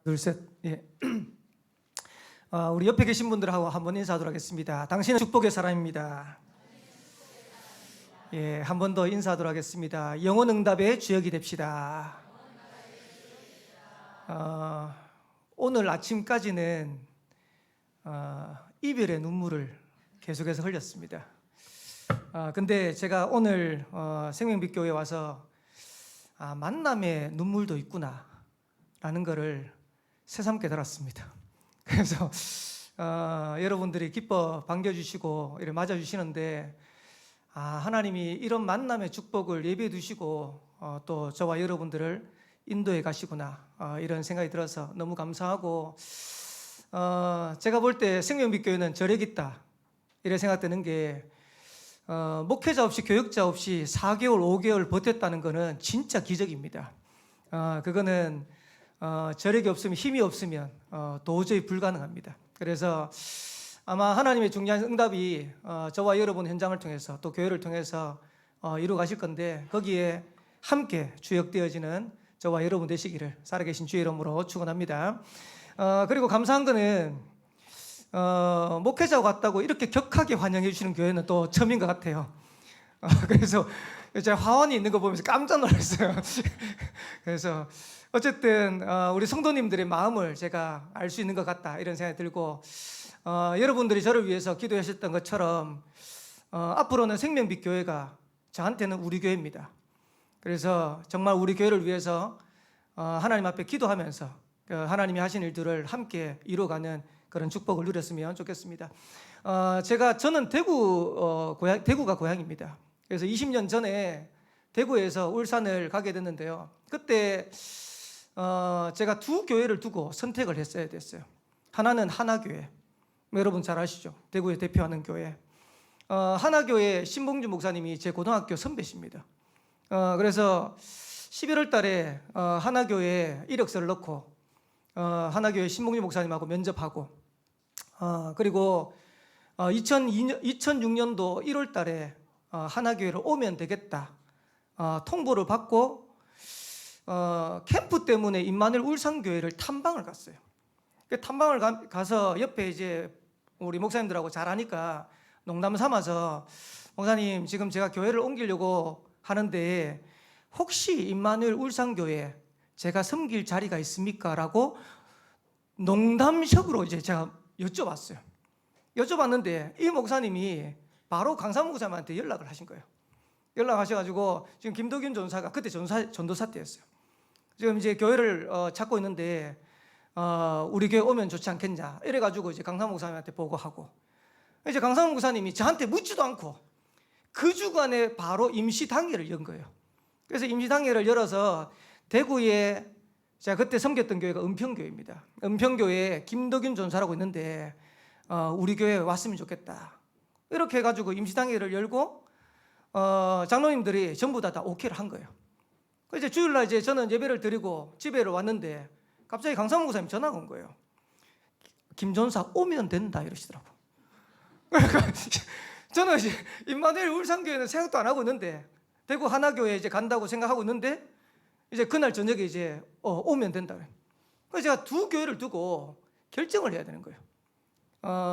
둘, 셋. 예. 우리 옆에 계신 분들하고 한번 인사하도록 하겠습니다. 당신은 축복의 사람입니다. 예, 한 번 더 인사하도록 하겠습니다. 영혼 응답의 주역이 됩시다. 오늘 아침까지는 이별의 눈물을 계속해서 흘렸습니다. 근데 제가 오늘 생명빛교회에 와서 만남의 눈물도 있구나 라는 거를 새삼 깨달았습니다. 그래서 여러분들이 기뻐 반겨주시고 이렇게 맞아주시는데 하나님이 이런 만남의 축복을 예비해 두시고 또 저와 여러분들을 인도해 가시구나 이런 생각이 들어서 너무 감사하고 제가 볼 때 생명빛교회는 저력 있다 이런 생각되는 게 목회자 없이 교육자 없이 4개월 5개월 버텼다는 거는 진짜 기적입니다. 그거는 저력이 없으면 힘이 없으면 도저히 불가능합니다. 그래서 아마 하나님의 중요한 응답이 저와 여러분 현장을 통해서 또 교회를 통해서 이루어 가실 건데 거기에 함께 주역되어지는 저와 여러분 되시기를 살아계신 주의 이름으로 축원합니다. 그리고 감사한 거는 목회자 왔다고 이렇게 격하게 환영해 주시는 교회는 또 처음인 것 같아요. 그래서 제가 화환이 있는 거 보면서 깜짝 놀랐어요. 그래서 어쨌든 우리 성도님들의 마음을 제가 알 수 있는 것 같다 이런 생각이 들고 여러분들이 저를 위해서 기도하셨던 것처럼 앞으로는 생명빛교회가 저한테는 우리 교회입니다. 그래서 정말 우리 교회를 위해서 하나님 앞에 기도하면서 하나님이 하신 일들을 함께 이루어가는 그런 축복을 누렸으면 좋겠습니다. 저는 대구가 고향입니다. 그래서 20년 전에 대구에서 울산을 가게 됐는데요. 그때 제가 두 교회를 두고 선택을 했어야 됐어요. 하나는 하나교회, 여러분 잘 아시죠? 대구에 대표하는 교회. 하나교회 신봉주 목사님이 제 고등학교 선배십니다. 그래서 11월 달에 하나교회에 이력서를 넣고 하나교회 신봉주 목사님하고 면접하고 그리고 2006년도 1월 달에 하나교회를 오면 되겠다 통보를 받고 캠프 때문에 임마누엘 울산교회를 탐방을 갔어요. 탐방을 가서 옆에 이제 우리 목사님들하고 잘 아니까 농담 삼아서 목사님 지금 제가 교회를 옮기려고 하는데 혹시 임마누엘 울산교회 제가 섬길 자리가 있습니까? 라고 농담식으로 이제 제가 여쭤봤어요. 여쭤봤는데 이 목사님이 바로 강사무 목사님한테 연락을 하신 거예요. 연락하셔가지고 지금 김덕윤 전사가 그때 전도사 때였어요. 지금 이제 교회를 찾고 있는데 우리 교회 오면 좋지 않겠냐 이래가지고 이제 강사무 목사님한테 보고하고 이제 강사무 목사님이 저한테 묻지도 않고 그 주간에 바로 임시당회를 연 거예요. 그래서 임시당회를 열어서 대구에 제가 그때 섬겼던 교회가 은평교회입니다. 은평교회에 김덕윤 전사라고 있는데 우리 교회에 왔으면 좋겠다. 이렇게 해가지고 임시당회를 열고 장로님들이 전부 다 오케이를 한 거예요. 이제 주일날 이제 저는 예배를 드리고 집에를 왔는데 갑자기 강사무 목사님 전화가 온 거예요. 김 전사 오면 된다 이러시더라고. 그러니까 저는 이제 임마누엘 울산교회는 생각도 안 하고 있는데 대구 하나교회 이제 간다고 생각하고 있는데 이제 그날 저녁에 이제 오면 된다. 그래서 제가 두 교회를 두고 결정을 해야 되는 거예요.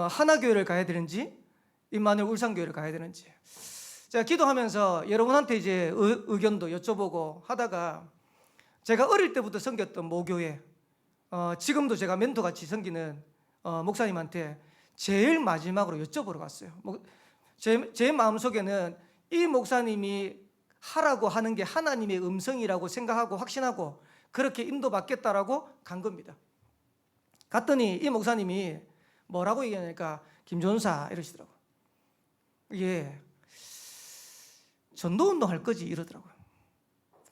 하나교회를 가야 되는지 임마누엘 울산교회를 가야 되는지. 제가 기도하면서 여러분한테 이제 의견도 여쭤보고 하다가 제가 어릴 때부터 섬겼던 모교회 지금도 제가 멘토같이 섬기는 목사님한테 제일 마지막으로 여쭤보러 갔어요. 제 마음속에는 이 목사님이 하라고 하는 게 하나님의 음성이라고 생각하고 확신하고 그렇게 인도받겠다라고 간 겁니다. 갔더니 이 목사님이 뭐라고 얘기하니까 김전사 이러시더라고요. 예, 전도운동 할 거지 이러더라고요.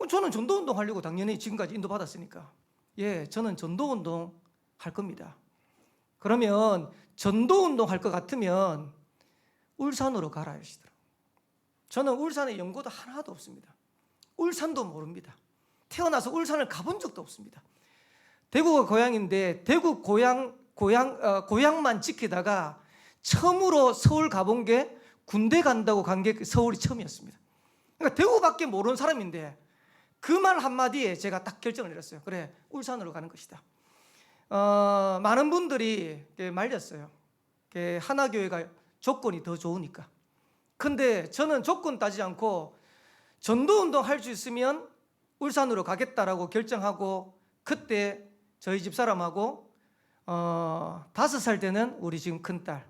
저는 전도운동 하려고 당연히 지금까지 인도받았으니까 예, 저는 전도운동 할 겁니다. 그러면 전도운동 할 것 같으면 울산으로 가라 이러시더라고요. 저는 울산에 연고도 하나도 없습니다. 울산도 모릅니다. 태어나서 울산을 가본 적도 없습니다. 대구가 고향인데 대구 고향만 지키다가 처음으로 서울 가본 게 군대 간다고 간 게 서울이 처음이었습니다. 그러니까 대구밖에 모르는 사람인데 그 말 한마디에 제가 딱 결정을 내렸어요. 그래, 울산으로 가는 것이다. 많은 분들이 말렸어요. 하나교회가 조건이 더 좋으니까. 근데 저는 조건 따지지 않고 전도운동 할 수 있으면 울산으로 가겠다라고 결정하고, 그때 저희 집 사람하고 5살 되는 우리 지금 큰딸,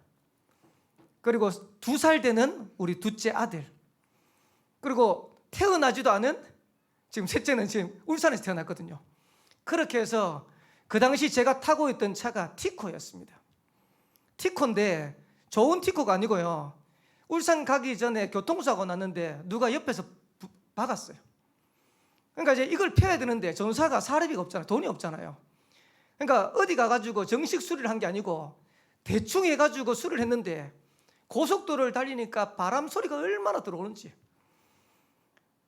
그리고 2살 되는 우리 둘째 아들, 그리고 태어나지도 않은 지금 셋째는 지금 울산에서 태어났거든요. 그렇게 해서 그 당시 제가 타고 있던 차가 티코였습니다. 티코인데 좋은 티코가 아니고요, 울산 가기 전에 교통사고 났는데 누가 옆에서 박았어요. 그러니까 이제 이걸 펴야 되는데 전사가 사례비가 없잖아요. 돈이 없잖아요. 그러니까 어디 가가지고 정식 수리를 한 게 아니고 대충 해가지고 수리를 했는데, 고속도로를 달리니까 바람 소리가 얼마나 들어오는지,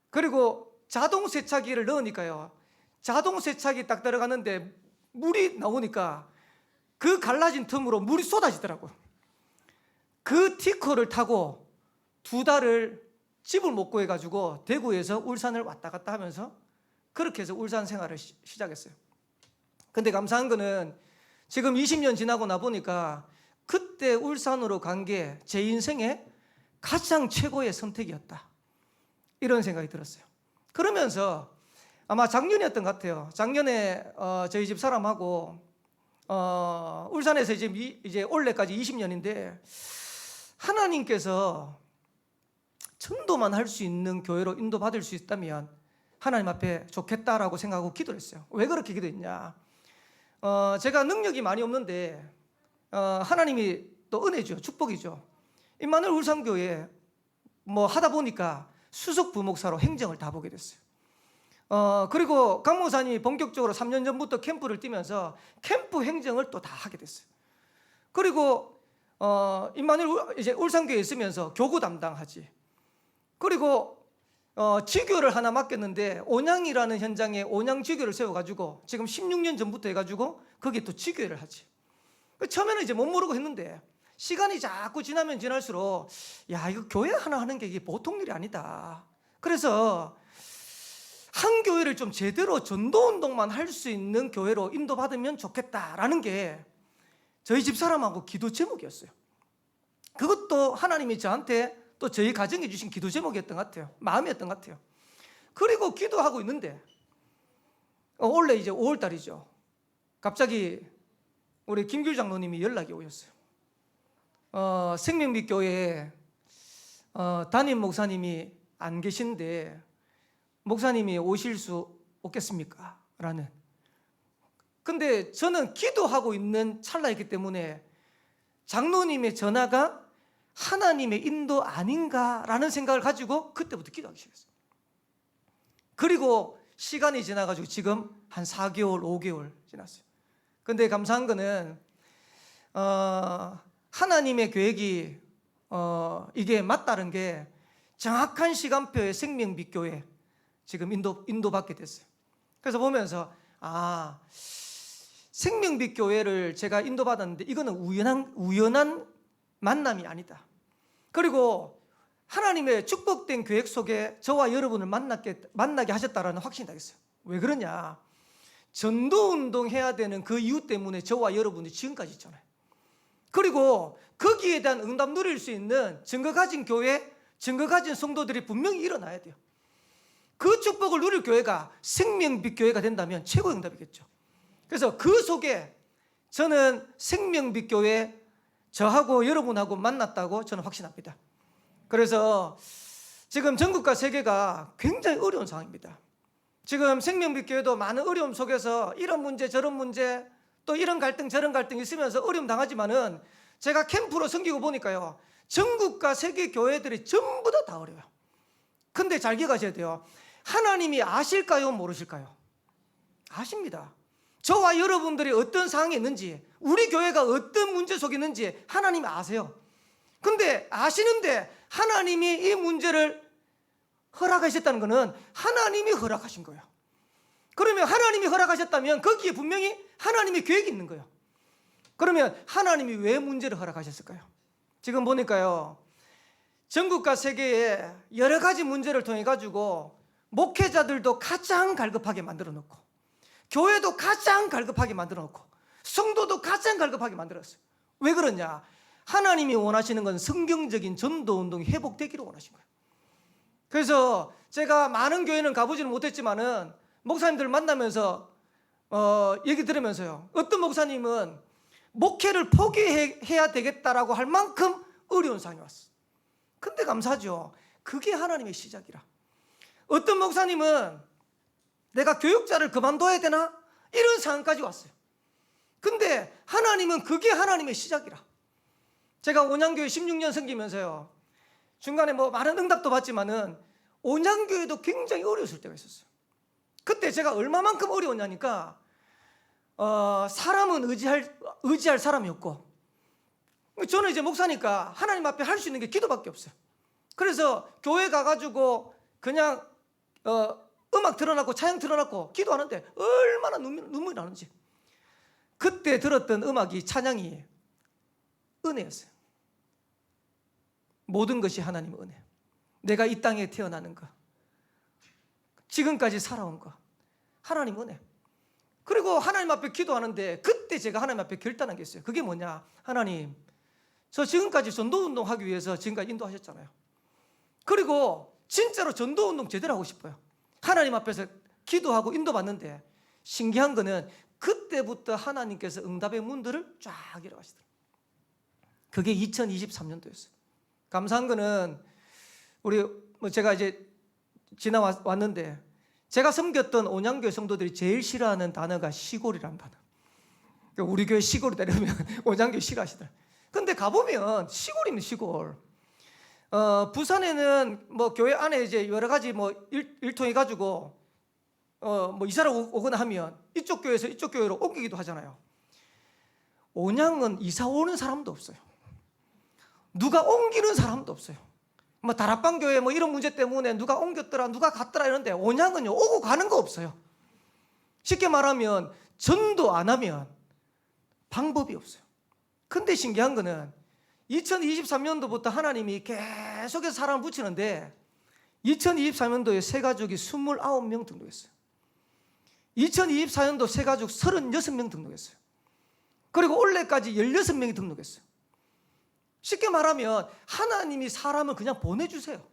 그리고 자동 세차기를 넣으니까요, 자동 세차기 딱 들어가는데 물이 나오니까 그 갈라진 틈으로 물이 쏟아지더라고요. 그 티코를 타고 2달을 집을 못 구해가지고 대구에서 울산을 왔다 갔다 하면서 그렇게 해서 울산 생활을 시작했어요. 근데 감사한 거는 지금 20년 지나고 나 보니까 그때 울산으로 간 게 제 인생의 가장 최고의 선택이었다, 이런 생각이 들었어요. 그러면서 아마 작년이었던 것 같아요. 작년에 저희 집 사람하고 울산에서 이제 올해까지 20년인데 하나님께서 전도만 할 수 있는 교회로 인도받을 수 있다면 하나님 앞에 좋겠다라고 생각하고 기도를 했어요. 왜 그렇게 기도했냐? 제가 능력이 많이 없는데 하나님이 또 은혜죠, 축복이죠. 임마누엘 울산교회 뭐 하다 보니까 수석 부목사로 행정을 다 보게 됐어요. 그리고 강 목사님이 본격적으로 3년 전부터 캠프를 뛰면서 캠프 행정을 또 다 하게 됐어요. 그리고 임마누엘 이제 울산교회에 있으면서 교구 담당하지. 그리고 지교를 하나 맡겼는데 온양이라는 현장에 온양 지교를 세워가지고 지금 16년 전부터 해가지고 거기에 또 지교회를 하지. 처음에는 이제 못 모르고 했는데 시간이 자꾸 지나면 지날수록 야, 이거 교회 하나 하는 게 이게 보통 일이 아니다. 그래서 한 교회를 좀 제대로 전도운동만 할 수 있는 교회로 인도받으면 좋겠다라는 게 저희 집 사람하고 기도 제목이었어요. 그것도 하나님이 저한테 또 저희 가정에 주신 기도 제목이었던 것 같아요. 마음이었던 것 같아요. 그리고 기도하고 있는데 원래 이제 5월 달이죠. 갑자기 우리 김규 장로님이 연락이 오셨어요. 생명빛교회에 담임 목사님이 안 계신데 목사님이 오실 수 없겠습니까? 라는. 근데 저는 기도하고 있는 찰나였기 때문에 장로님의 전화가 하나님의 인도 아닌가라는 생각을 가지고 그때부터 기도하기 시작했어요. 그리고 시간이 지나가지고 지금 한 4개월, 5개월 지났어요. 근데 감사한 거는 하나님의 계획이 이게 맞다는 게 정확한 시간표에 생명빛교회 지금 인도받게 됐어요. 그래서 보면서 생명빛교회를 제가 인도받았는데 이거는 우연한 만남이 아니다. 그리고 하나님의 축복된 계획 속에 저와 여러분을 만나게 하셨다라는 확신이 나겠어요. 왜 그러냐? 전도운동 해야 되는 그 이유 때문에 저와 여러분이 지금까지 있잖아요. 그리고 거기에 대한 응답 누릴 수 있는 증거 가진 교회, 증거 가진 성도들이 분명히 일어나야 돼요. 그 축복을 누릴 교회가 생명빛 교회가 된다면 최고의 응답이겠죠. 그래서 그 속에 저는 생명빛 교회 저하고 여러분하고 만났다고 저는 확신합니다. 그래서 지금 전국과 세계가 굉장히 어려운 상황입니다. 지금 생명빛 교회도 많은 어려움 속에서 이런 문제 저런 문제 또 이런 갈등 저런 갈등 있으면서 어려움 당하지만은 제가 캠프로 섬기고 보니까요, 전국과 세계 교회들이 전부 다 어려워요. 근데 잘 기억하셔야 돼요. 하나님이 아실까요? 모르실까요? 아십니다. 저와 여러분들이 어떤 상황에 있는지, 우리 교회가 어떤 문제 속에 있는지 하나님이 아세요. 근데 아시는데 하나님이 이 문제를 허락하셨다는 것은 하나님이 허락하신 거예요. 그러면 하나님이 허락하셨다면 거기에 분명히 하나님의 계획이 있는 거예요. 그러면 하나님이 왜 문제를 허락하셨을까요? 지금 보니까요, 전국과 세계에 여러 가지 문제를 통해 가지고 목회자들도 가장 갈급하게 만들어 놓고 교회도 가장 갈급하게 만들어 놓고 성도도 가장 갈급하게 만들었어요. 왜 그러냐? 하나님이 원하시는 건 성경적인 전도운동이 회복되기를 원하신 거예요. 그래서 제가 많은 교회는 가보지는 못했지만은 목사님들 만나면서 얘기 들으면서요, 어떤 목사님은 목회를 포기해야 되겠다라고 할 만큼 어려운 상황이 왔어요. 근데 감사하죠. 그게 하나님의 시작이라. 어떤 목사님은 내가 교육자를 그만둬야 되나? 이런 상황까지 왔어요. 근데 하나님은 그게 하나님의 시작이라. 제가 온양교회 16년 섬기면서요, 중간에 뭐 많은 응답도 받지만은 온양교회도 굉장히 어려웠을 때가 있었어요. 그때 제가 얼마만큼 어려웠냐니까 사람은 의지할 사람이 없고, 저는 이제 목사니까 하나님 앞에 할 수 있는 게 기도밖에 없어요. 그래서 교회 가가지고 그냥 음악 틀어놨고 찬양 틀어놨고 기도하는데 얼마나 눈물이 나는지. 그때 들었던 음악이, 찬양이 은혜였어요. 모든 것이 하나님의 은혜. 내가 이 땅에 태어나는 것, 지금까지 살아온 것, 하나님 은혜. 그리고 하나님 앞에 기도하는데 그때 제가 하나님 앞에 결단한 게 있어요. 그게 뭐냐? 하나님, 저 지금까지 전도운동 하기 위해서 지금까지 인도하셨잖아요. 그리고 진짜로 전도운동 제대로 하고 싶어요. 하나님 앞에서 기도하고 인도받는데 신기한 거는 그때부터 하나님께서 응답의 문들을 쫙 열어가시더라고요. 그게 2023년도였어요. 감사한 거는 제가 이제 지나왔는데 제가 섬겼던 온양교회 성도들이 제일 싫어하는 단어가 시골이라는 단어. 우리 교회 시골이다 이러면 온양교회 싫어하시더라고요. 근데 가보면 시골이면 시골. 부산에는 뭐 교회 안에 이제 여러 가지 뭐 일통해 가지고 뭐 이사를 오거나 하면 이쪽 교회에서 이쪽 교회로 옮기기도 하잖아요. 온양은 이사 오는 사람도 없어요. 누가 옮기는 사람도 없어요. 뭐 다락방 교회 뭐 이런 문제 때문에 누가 옮겼더라, 누가 갔더라 이런데 온양은요, 오고 가는 거 없어요. 쉽게 말하면 전도 안 하면 방법이 없어요. 근데 신기한 거는 2023년도부터 하나님이 계속해서 사람을 붙이는데 2023년도에 새가족이 29명 등록했어요. 2024년도 새가족 36명 등록했어요. 그리고 올해까지 16명이 등록했어요. 쉽게 말하면 하나님이 사람을 그냥 보내주세요.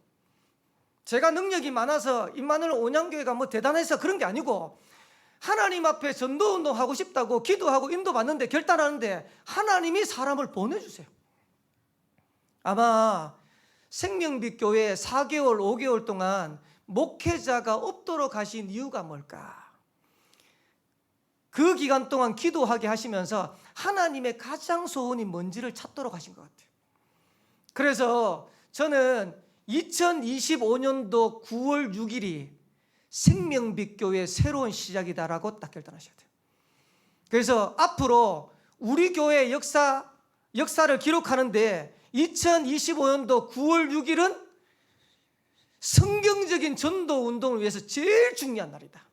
제가 능력이 많아서 임마누엘 온양교회가 뭐 대단해서 그런 게 아니고, 하나님 앞에 전도운동 하고 싶다고 기도하고 인도받는데 결단하는데 하나님이 사람을 보내주세요. 아마 생명빛교회 4개월 5개월 동안 목회자가 없도록 하신 이유가 뭘까? 그 기간 동안 기도하게 하시면서 하나님의 가장 소원이 뭔지를 찾도록 하신 것 같아요. 그래서 저는 2025년도 9월 6일이 생명빛교회의 새로운 시작이다라고 딱 결단하셔야 돼요. 그래서 앞으로 우리 교회의 역사를 기록하는데 2025년도 9월 6일은 성경적인 전도 운동을 위해서 제일 중요한 날이다.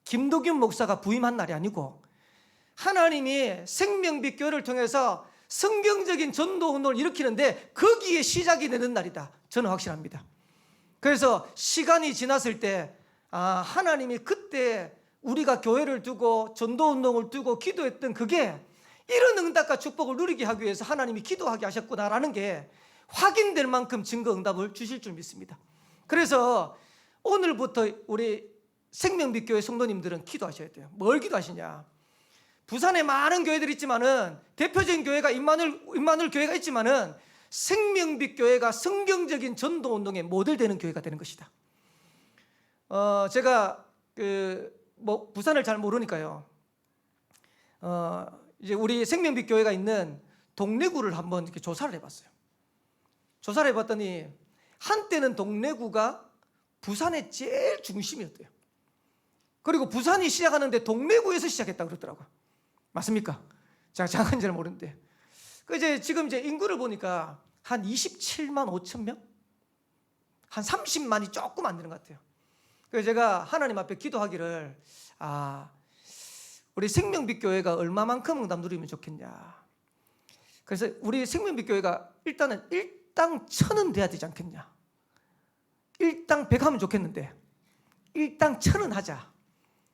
김도균 목사가 부임한 날이 아니고 하나님이 생명빛교회를 통해서 성경적인 전도 운동을 일으키는데 거기에 시작이 되는 날이다. 저는 확신합니다. 그래서 시간이 지났을 때 하나님이 그때 우리가 교회를 두고 전도 운동을 두고 기도했던 그게 이런 응답과 축복을 누리게 하기 위해서 하나님이 기도하게 하셨구나라는 게 확인될 만큼 증거 응답을 주실 줄 믿습니다. 그래서 오늘부터 우리 생명빛교회 성도님들은 기도하셔야 돼요. 뭘 기도하시냐? 부산에 많은 교회들이 있지만은 대표적인 교회가 임마누엘 교회가 있지만은 생명빛교회가 성경적인 전도 운동의 모델 되는 교회가 되는 것이다. 제가 부산을 잘 모르니까요. 이제 우리 생명빛교회가 있는 동래구를 한번 이렇게 조사를 해봤어요. 조사를 해봤더니 한때는 동래구가 부산의 제일 중심이었대요. 그리고 부산이 시작하는데 동래구에서 시작했다고 그러더라고요. 맞습니까? 제가 정확한 잘 모르는데. 지금 인구를 보니까 한 27만 5천 명? 한 30만이 조금 안 되는 것 같아요. 그래서 제가 하나님 앞에 기도하기를, 우리 생명빛교회가 얼마만큼 응답 누리면 좋겠냐. 그래서 우리 생명빛교회가 일단은 일당 1000은 돼야 되지 않겠냐. 일당 100 하면 좋겠는데 일당 1000은 하자.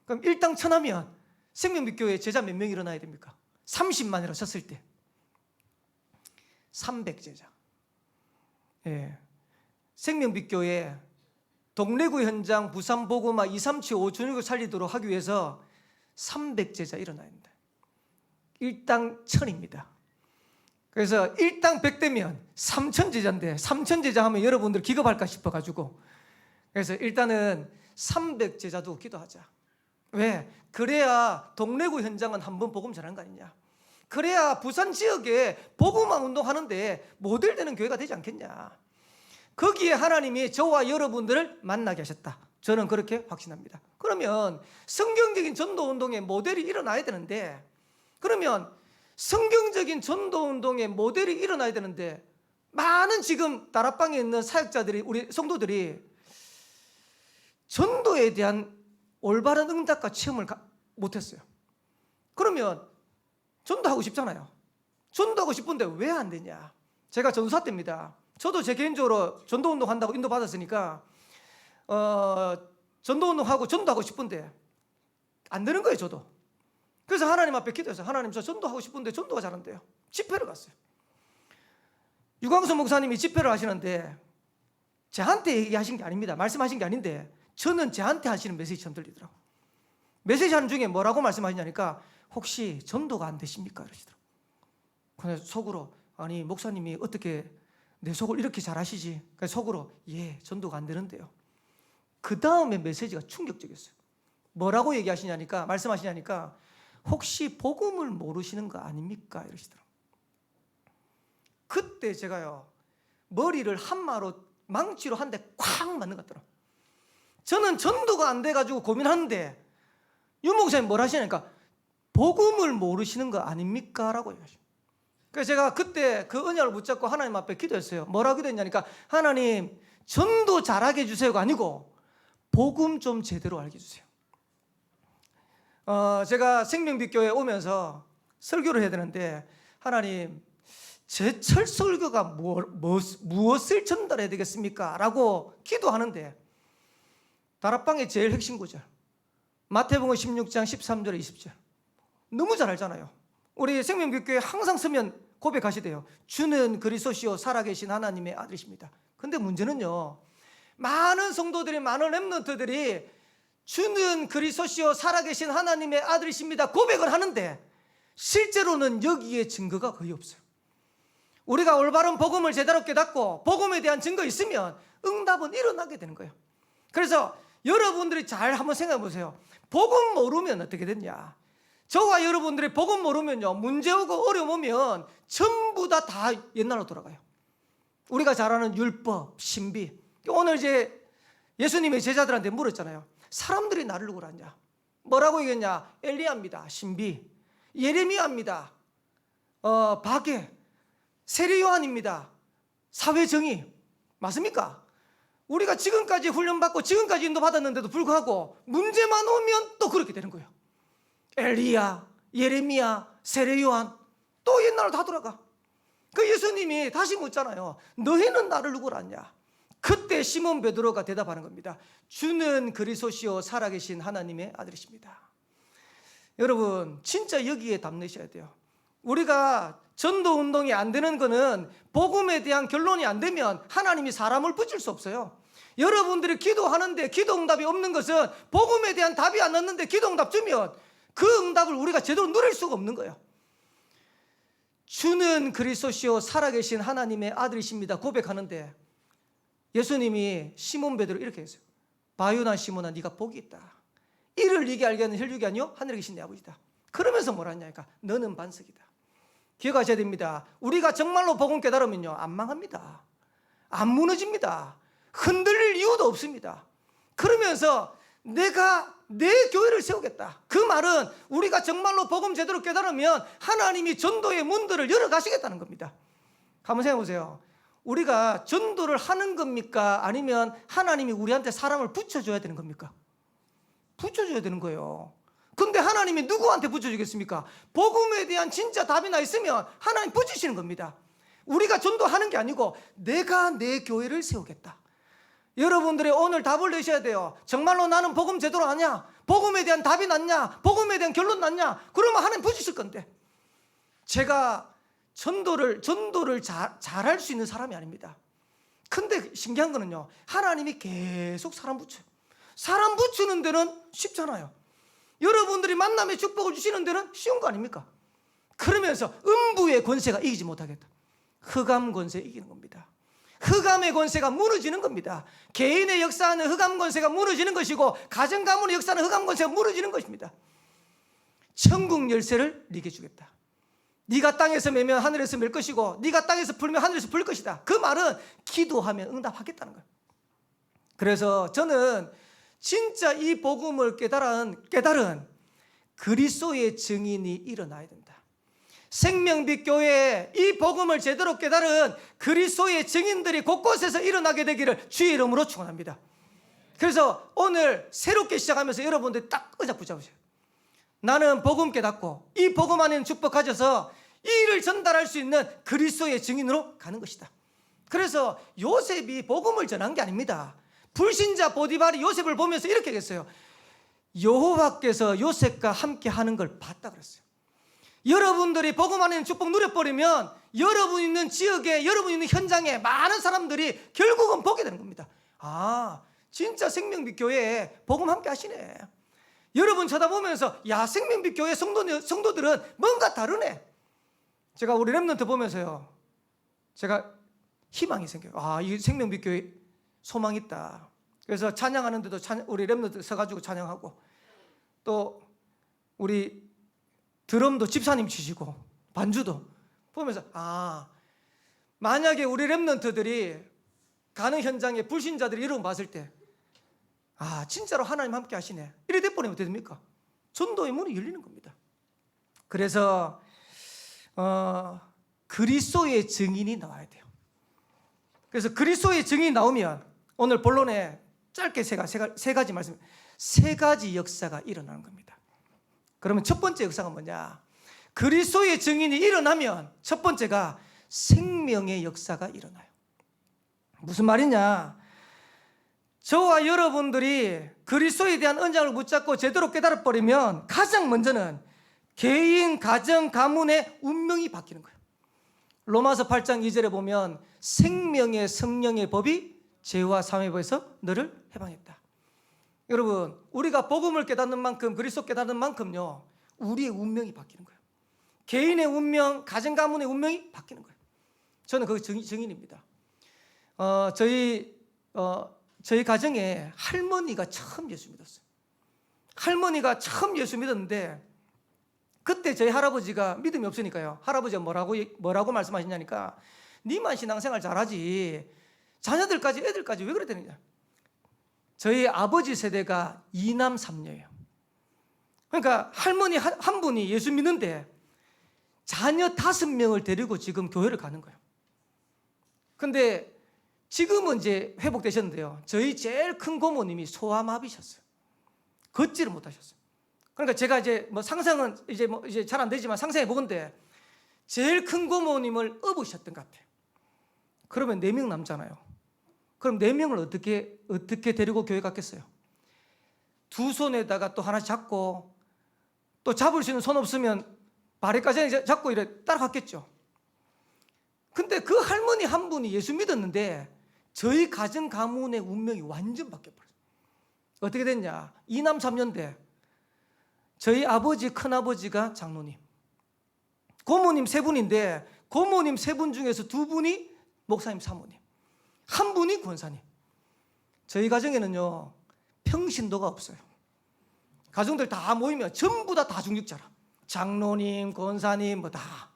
그럼 일당 1000 하면 생명빛교회 제자 몇 명 일어나야 됩니까? 30만이라고 쳤을 때 300제자. 예. 생명빛교회 동래구 현장 부산 보고마 237 516을 살리도록 하기 위해서 300제자 일어나야 합니다. 일당 1000입니다. 그래서 일당 100대면 3000제자인데 3000제자 하면 여러분들 기겁할까 싶어가지고, 그래서 일단은 300제자도 기도하자. 왜? 그래야 동래구 현장은 한번 복음 전한 거 아니냐. 그래야 부산 지역에 복음화 운동하는데 모델 되는 교회가 되지 않겠냐. 거기에 하나님이 저와 여러분들을 만나게 하셨다. 저는 그렇게 확신합니다. 그러면 성경적인 전도 운동의 모델이 일어나야 되는데, 그러면 성경적인 전도 운동의 모델이 일어나야 되는데, 많은 지금 다락방에 있는 사역자들이, 우리 성도들이 전도에 대한 올바른 응답과 체험을 못했어요. 그러면 전도하고 싶잖아요. 전도하고 싶은데 왜 안 되냐. 제가 전도사 때입니다. 저도 제 개인적으로 전도운동 한다고 인도받았으니까 전도운동하고 전도하고 싶은데 안 되는 거예요. 저도. 그래서 하나님 앞에 기도했어요. 하나님, 저 전도하고 싶은데 전도가 잘 안 돼요. 집회를 갔어요. 유광수 목사님이 집회를 하시는데 저한테 얘기하신 게 아닙니다. 말씀하신 게 아닌데 저는 저한테 하시는 메시지처럼 들리더라고요. 메시지 하는 중에 뭐라고 말씀하시냐니까 혹시 전도가 안 되십니까? 이러시더라고요. 그래서 속으로, 아니 목사님이 어떻게 내 속을 이렇게 잘 아시지? 그래서 속으로, 예, 전도가 안 되는데요. 그 다음에 메시지가 충격적이었어요. 뭐라고 얘기하시냐니까, 말씀하시냐니까 혹시 복음을 모르시는 거 아닙니까? 이러시더라고요. 그때 제가요, 머리를 한마로 망치로 한 대 콱 맞는 것 같더라고요. 저는 전도가 안 돼가지고 고민하는데 유 목사님 뭘 하시냐니까 복음을 모르시는 거 아닙니까? 라고 얘기하시죠. 그래서 제가 그때 그 언약을 붙잡고 하나님 앞에 기도했어요. 뭐라고 기도했냐니까, 하나님 전도 잘하게 해주세요가 아니고 복음 좀 제대로 알게 해주세요. 제가 생명빛교회에 오면서 설교를 해야 되는데, 하나님 제철 설교가 무엇을 전달해야 되겠습니까? 라고 기도하는데 다락방의 제일 핵심 구절 마태복음 16장 13절에 20절 너무 잘 알잖아요. 우리 생명빛교회 항상 쓰면 고백하시대요. 주는 그리스도시요 살아계신 하나님의 아들이십니다. 근데 문제는요, 많은 성도들이, 많은 렘넌트들이 주는 그리스도시요 살아계신 하나님의 아들이십니다 고백을 하는데 실제로는 여기에 증거가 거의 없어요. 우리가 올바른 복음을 제대로 깨닫고 복음에 대한 증거 있으면 응답은 일어나게 되는 거예요. 그래서 여러분들이 잘 한번 생각해 보세요. 복음 모르면 어떻게 됐냐. 저와 여러분들이 복음 모르면요, 문제 오고 어려움 오면 전부 다 옛날로 돌아가요. 우리가 잘 아는 율법, 신비. 오늘 이제 예수님의 제자들한테 물었잖아요. 사람들이 나를 누구로 하냐. 뭐라고 얘기했냐. 엘리야입니다. 신비. 예레미야입니다. 바게. 세례 요한입니다. 사회정의. 맞습니까? 우리가 지금까지 훈련받고 지금까지 인도받았는데도 불구하고 문제만 오면 또 그렇게 되는 거예요. 엘리야, 예레미야, 세례 요한, 또 옛날로 다 돌아가. 그 예수님이 다시 묻잖아요. 너희는 나를 누구로 아냐? 그때 시몬 베드로가 대답하는 겁니다. 주는 그리스도시요 살아계신 하나님의 아들이십니다. 여러분 진짜 여기에 답내셔야 돼요. 우리가 전도 운동이 안 되는 거는 복음에 대한 결론이 안 되면 하나님이 사람을 붙일 수 없어요. 여러분들이 기도하는데 기도 응답이 없는 것은 복음에 대한 답이 안 왔는데 기도 응답 주면 그 응답을 우리가 제대로 누릴 수가 없는 거예요. 주는 그리스도시요 살아계신 하나님의 아들이십니다 고백하는데 예수님이 시몬 베드로 이렇게 했어요. 바요나 시몬아, 네가 복이 있다. 이를 네게 알게 하는 혈육이 아니요 하늘에 계신 내 아버지다. 그러면서 뭐라 하냐니까, 너는 반석이다. 기억하셔야 됩니다. 우리가 정말로 복음 깨달으면요, 안 망합니다. 안 무너집니다. 흔들릴 이유도 없습니다. 그러면서 내가 내 교회를 세우겠다. 그 말은 우리가 정말로 복음 제대로 깨달으면 하나님이 전도의 문들을 열어가시겠다는 겁니다. 한번 생각해 보세요. 우리가 전도를 하는 겁니까? 아니면 하나님이 우리한테 사람을 붙여줘야 되는 겁니까? 붙여줘야 되는 거예요. 근데 하나님이 누구한테 붙여주겠습니까? 복음에 대한 진짜 답이 나 있으면 하나님 붙이시는 겁니다. 우리가 전도하는 게 아니고 내가 내 교회를 세우겠다. 여러분들이 오늘 답을 내셔야 돼요. 정말로 나는 복음 제대로 아냐? 복음에 대한 답이 났냐? 복음에 대한 결론 났냐? 그러면 하나님 붙이실 건데 제가 전도를 잘할 수 있는 사람이 아닙니다. 근데 신기한 거는요, 하나님이 계속 사람 붙여요. 사람 붙이는 데는 쉽잖아요. 여러분들이 만남의 축복을 주시는 데는 쉬운 거 아닙니까? 그러면서 음부의 권세가 이기지 못하겠다. 흑암 권세 이기는 겁니다. 흑암의 권세가 무너지는 겁니다. 개인의 역사하는 흑암 권세가 무너지는 것이고, 가정 가문의 역사하는 흑암 권세가 무너지는 것입니다. 천국 열쇠를 네게 주겠다. 네가 땅에서 매면 하늘에서 맬 것이고, 네가 땅에서 불면 하늘에서 불 것이다. 그 말은 기도하면 응답하겠다는 거예요. 그래서 저는 진짜 이 복음을 깨달은 그리스도의 증인이 일어나야 된다. 생명빛 교회에 이 복음을 제대로 깨달은 그리스도의 증인들이 곳곳에서 일어나게 되기를 주의 이름으로 축원합니다. 그래서 오늘 새롭게 시작하면서 여러분들이 딱 의자 붙잡으세요. 나는 복음 깨닫고 이 복음 안에는 축복 가져서 이 일을 전달할 수 있는 그리스도의 증인으로 가는 것이다. 그래서 요셉이 복음을 전한 게 아닙니다. 불신자 보디발이 요셉을 보면서 이렇게 했어요. 여호와께서 요셉과 함께 하는 걸 봤다 그랬어요. 여러분들이 복음 안에는 축복 누려버리면 여러분 있는 지역에, 여러분 있는 현장에 많은 사람들이 결국은 보게 되는 겁니다. 아, 진짜 생명빛 교회에 복음 함께 하시네. 여러분 쳐다보면서 야, 생명빛 교회 성도들은 뭔가 다르네. 제가 우리 렘넌트 보면서요, 제가 희망이 생겨요. 아, 이 생명빛 교회 소망 있다. 그래서 찬양하는데도 우리 렘넌트 서가지고 찬양하고, 또 우리 드럼도 집사님 치시고 반주도 보면서, 아, 만약에 우리 렘넌트들이 가는 현장에 불신자들이 이런 거 봤을 때, 아, 진짜로 하나님 함께 하시네, 이래 돼버리면 어떻게 됩니까? 전도의 문이 열리는 겁니다. 그래서 그리스도의 증인이 나와야 돼요. 그래서 그리스도의 증인이 나오면 오늘 본론에 짧게 세 가지 말씀, 세 가지 역사가 일어나는 겁니다. 그러면 첫 번째 역사가 뭐냐? 그리스도의 증인이 일어나면 첫 번째가 생명의 역사가 일어나요. 무슨 말이냐? 저와 여러분들이 그리스도에 대한 언약을 붙잡고 제대로 깨달아버리면 가장 먼저는 개인, 가정, 가문의 운명이 바뀌는 거예요. 로마서 8장 2절에 보면 생명의 성령의 법이 죄와 사함의 법에서 너를 해방했다. 여러분, 우리가 복음을 깨닫는 만큼, 그리스도 깨닫는 만큼요, 우리의 운명이 바뀌는 거예요. 개인의 운명, 가정 가문의 운명이 바뀌는 거예요. 저는 그 증인입니다. 저희 가정에 할머니가 처음 예수 믿었어요. 할머니가 처음 예수 믿었는데, 그때 저희 할아버지가 믿음이 없으니까요, 할아버지가 뭐라고 말씀하시냐니까, 니만 신앙생활 잘하지 자녀들까지, 애들까지 왜 그래 되느냐. 저희 아버지 세대가 2남 3녀예요. 그러니까 할머니 한 분이 예수 믿는데 자녀 5명을 데리고 지금 교회를 가는 거예요. 근데 지금은 이제 회복되셨는데요, 저희 제일 큰 고모님이 소아마비셨어요. 걷지를 못하셨어요. 그러니까 제가 이제 뭐 상상은 이제 잘 안 되지만 상상해 보건데, 제일 큰 고모님을 업으셨던 것 같아요. 그러면 4명 남잖아요. 그럼 4명을 어떻게 데리고 교회 갔겠어요? 두 손에다가 또 하나 잡고, 또 잡을 수 있는 손 없으면 발에까지 잡고 이래 따라갔겠죠. 근데 그 할머니 한 분이 예수 믿었는데 저희 가정 가문의 운명이 완전 바뀌어버렸어요. 어떻게 됐냐? 2남 3녀인데 저희 아버지, 큰아버지가 장로님, 고모님 3분인데 고모님 3분 중에서 2분이 목사님, 사모님, 한 분이 권사님. 저희 가정에는요, 평신도가 없어요. 가정들 다 모이면 전부 다 중직자라. 장로님, 권사님 뭐 다.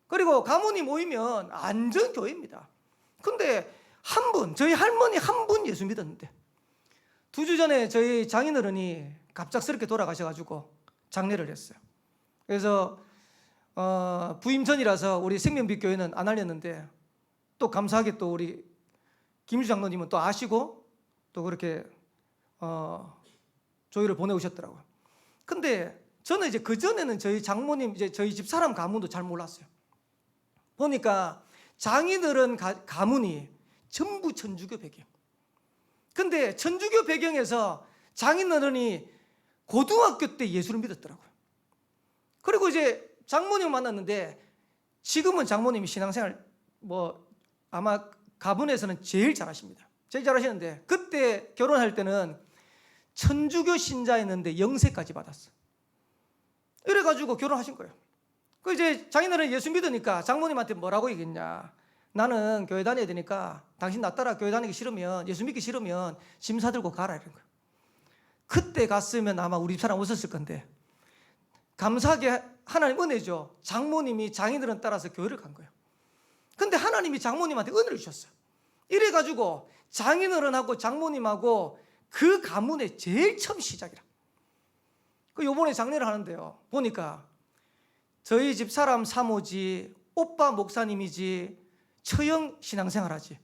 그리고 가문이 모이면 안전교회입니다. 근데 한 분, 저희 할머니 한 분 예수 믿었는데 2주 전에 저희 장인어른이 갑작스럽게 돌아가셔가지고 장례를 했어요. 그래서 부임 전이라서 우리 생명빛 교회는 안 알렸는데, 또 감사하게 또 우리 김주 장로님은 또 아시고 또 그렇게 조의를 보내오셨더라고요. 근데 저는 이제 그전에는 저희 장모님, 이제 저희 집 사람 가문도 잘 몰랐어요. 보니까 장인어른 가문이 전부 천주교 배경. 근데 천주교 배경에서 장인어른이 고등학교 때 예수를 믿었더라고요. 그리고 이제 장모님 만났는데 지금은 장모님이 신앙생활 아마 가문에서는 제일 잘하십니다. 제일 잘하시는데 그때 결혼할 때는 천주교 신자였는데 영세까지 받았어. 이래가지고 결혼하신 거예요. 그 이제 자기네는 예수 믿으니까 장모님한테 뭐라고 얘기했냐. 나는 교회 다녀야 되니까 당신 나 따라 교회 다니기 싫으면, 예수 믿기 싫으면 짐 사들고 가라 이런 거예요. 그때 갔으면 아마 우리 집사람 웃었을 건데 감사하게 하나님 은혜죠. 장모님이 장인들은 따라서 교회를 간 거예요. 근데 하나님이 장모님한테 은혜를 주셨어요. 이래가지고 장인어른하고 장모님하고 그 가문의 제일 처음 시작이라. 그 요번에 장례를 하는데요, 보니까 저희 집 사람 사모지, 오빠 목사님이지, 처형 신앙생활하지.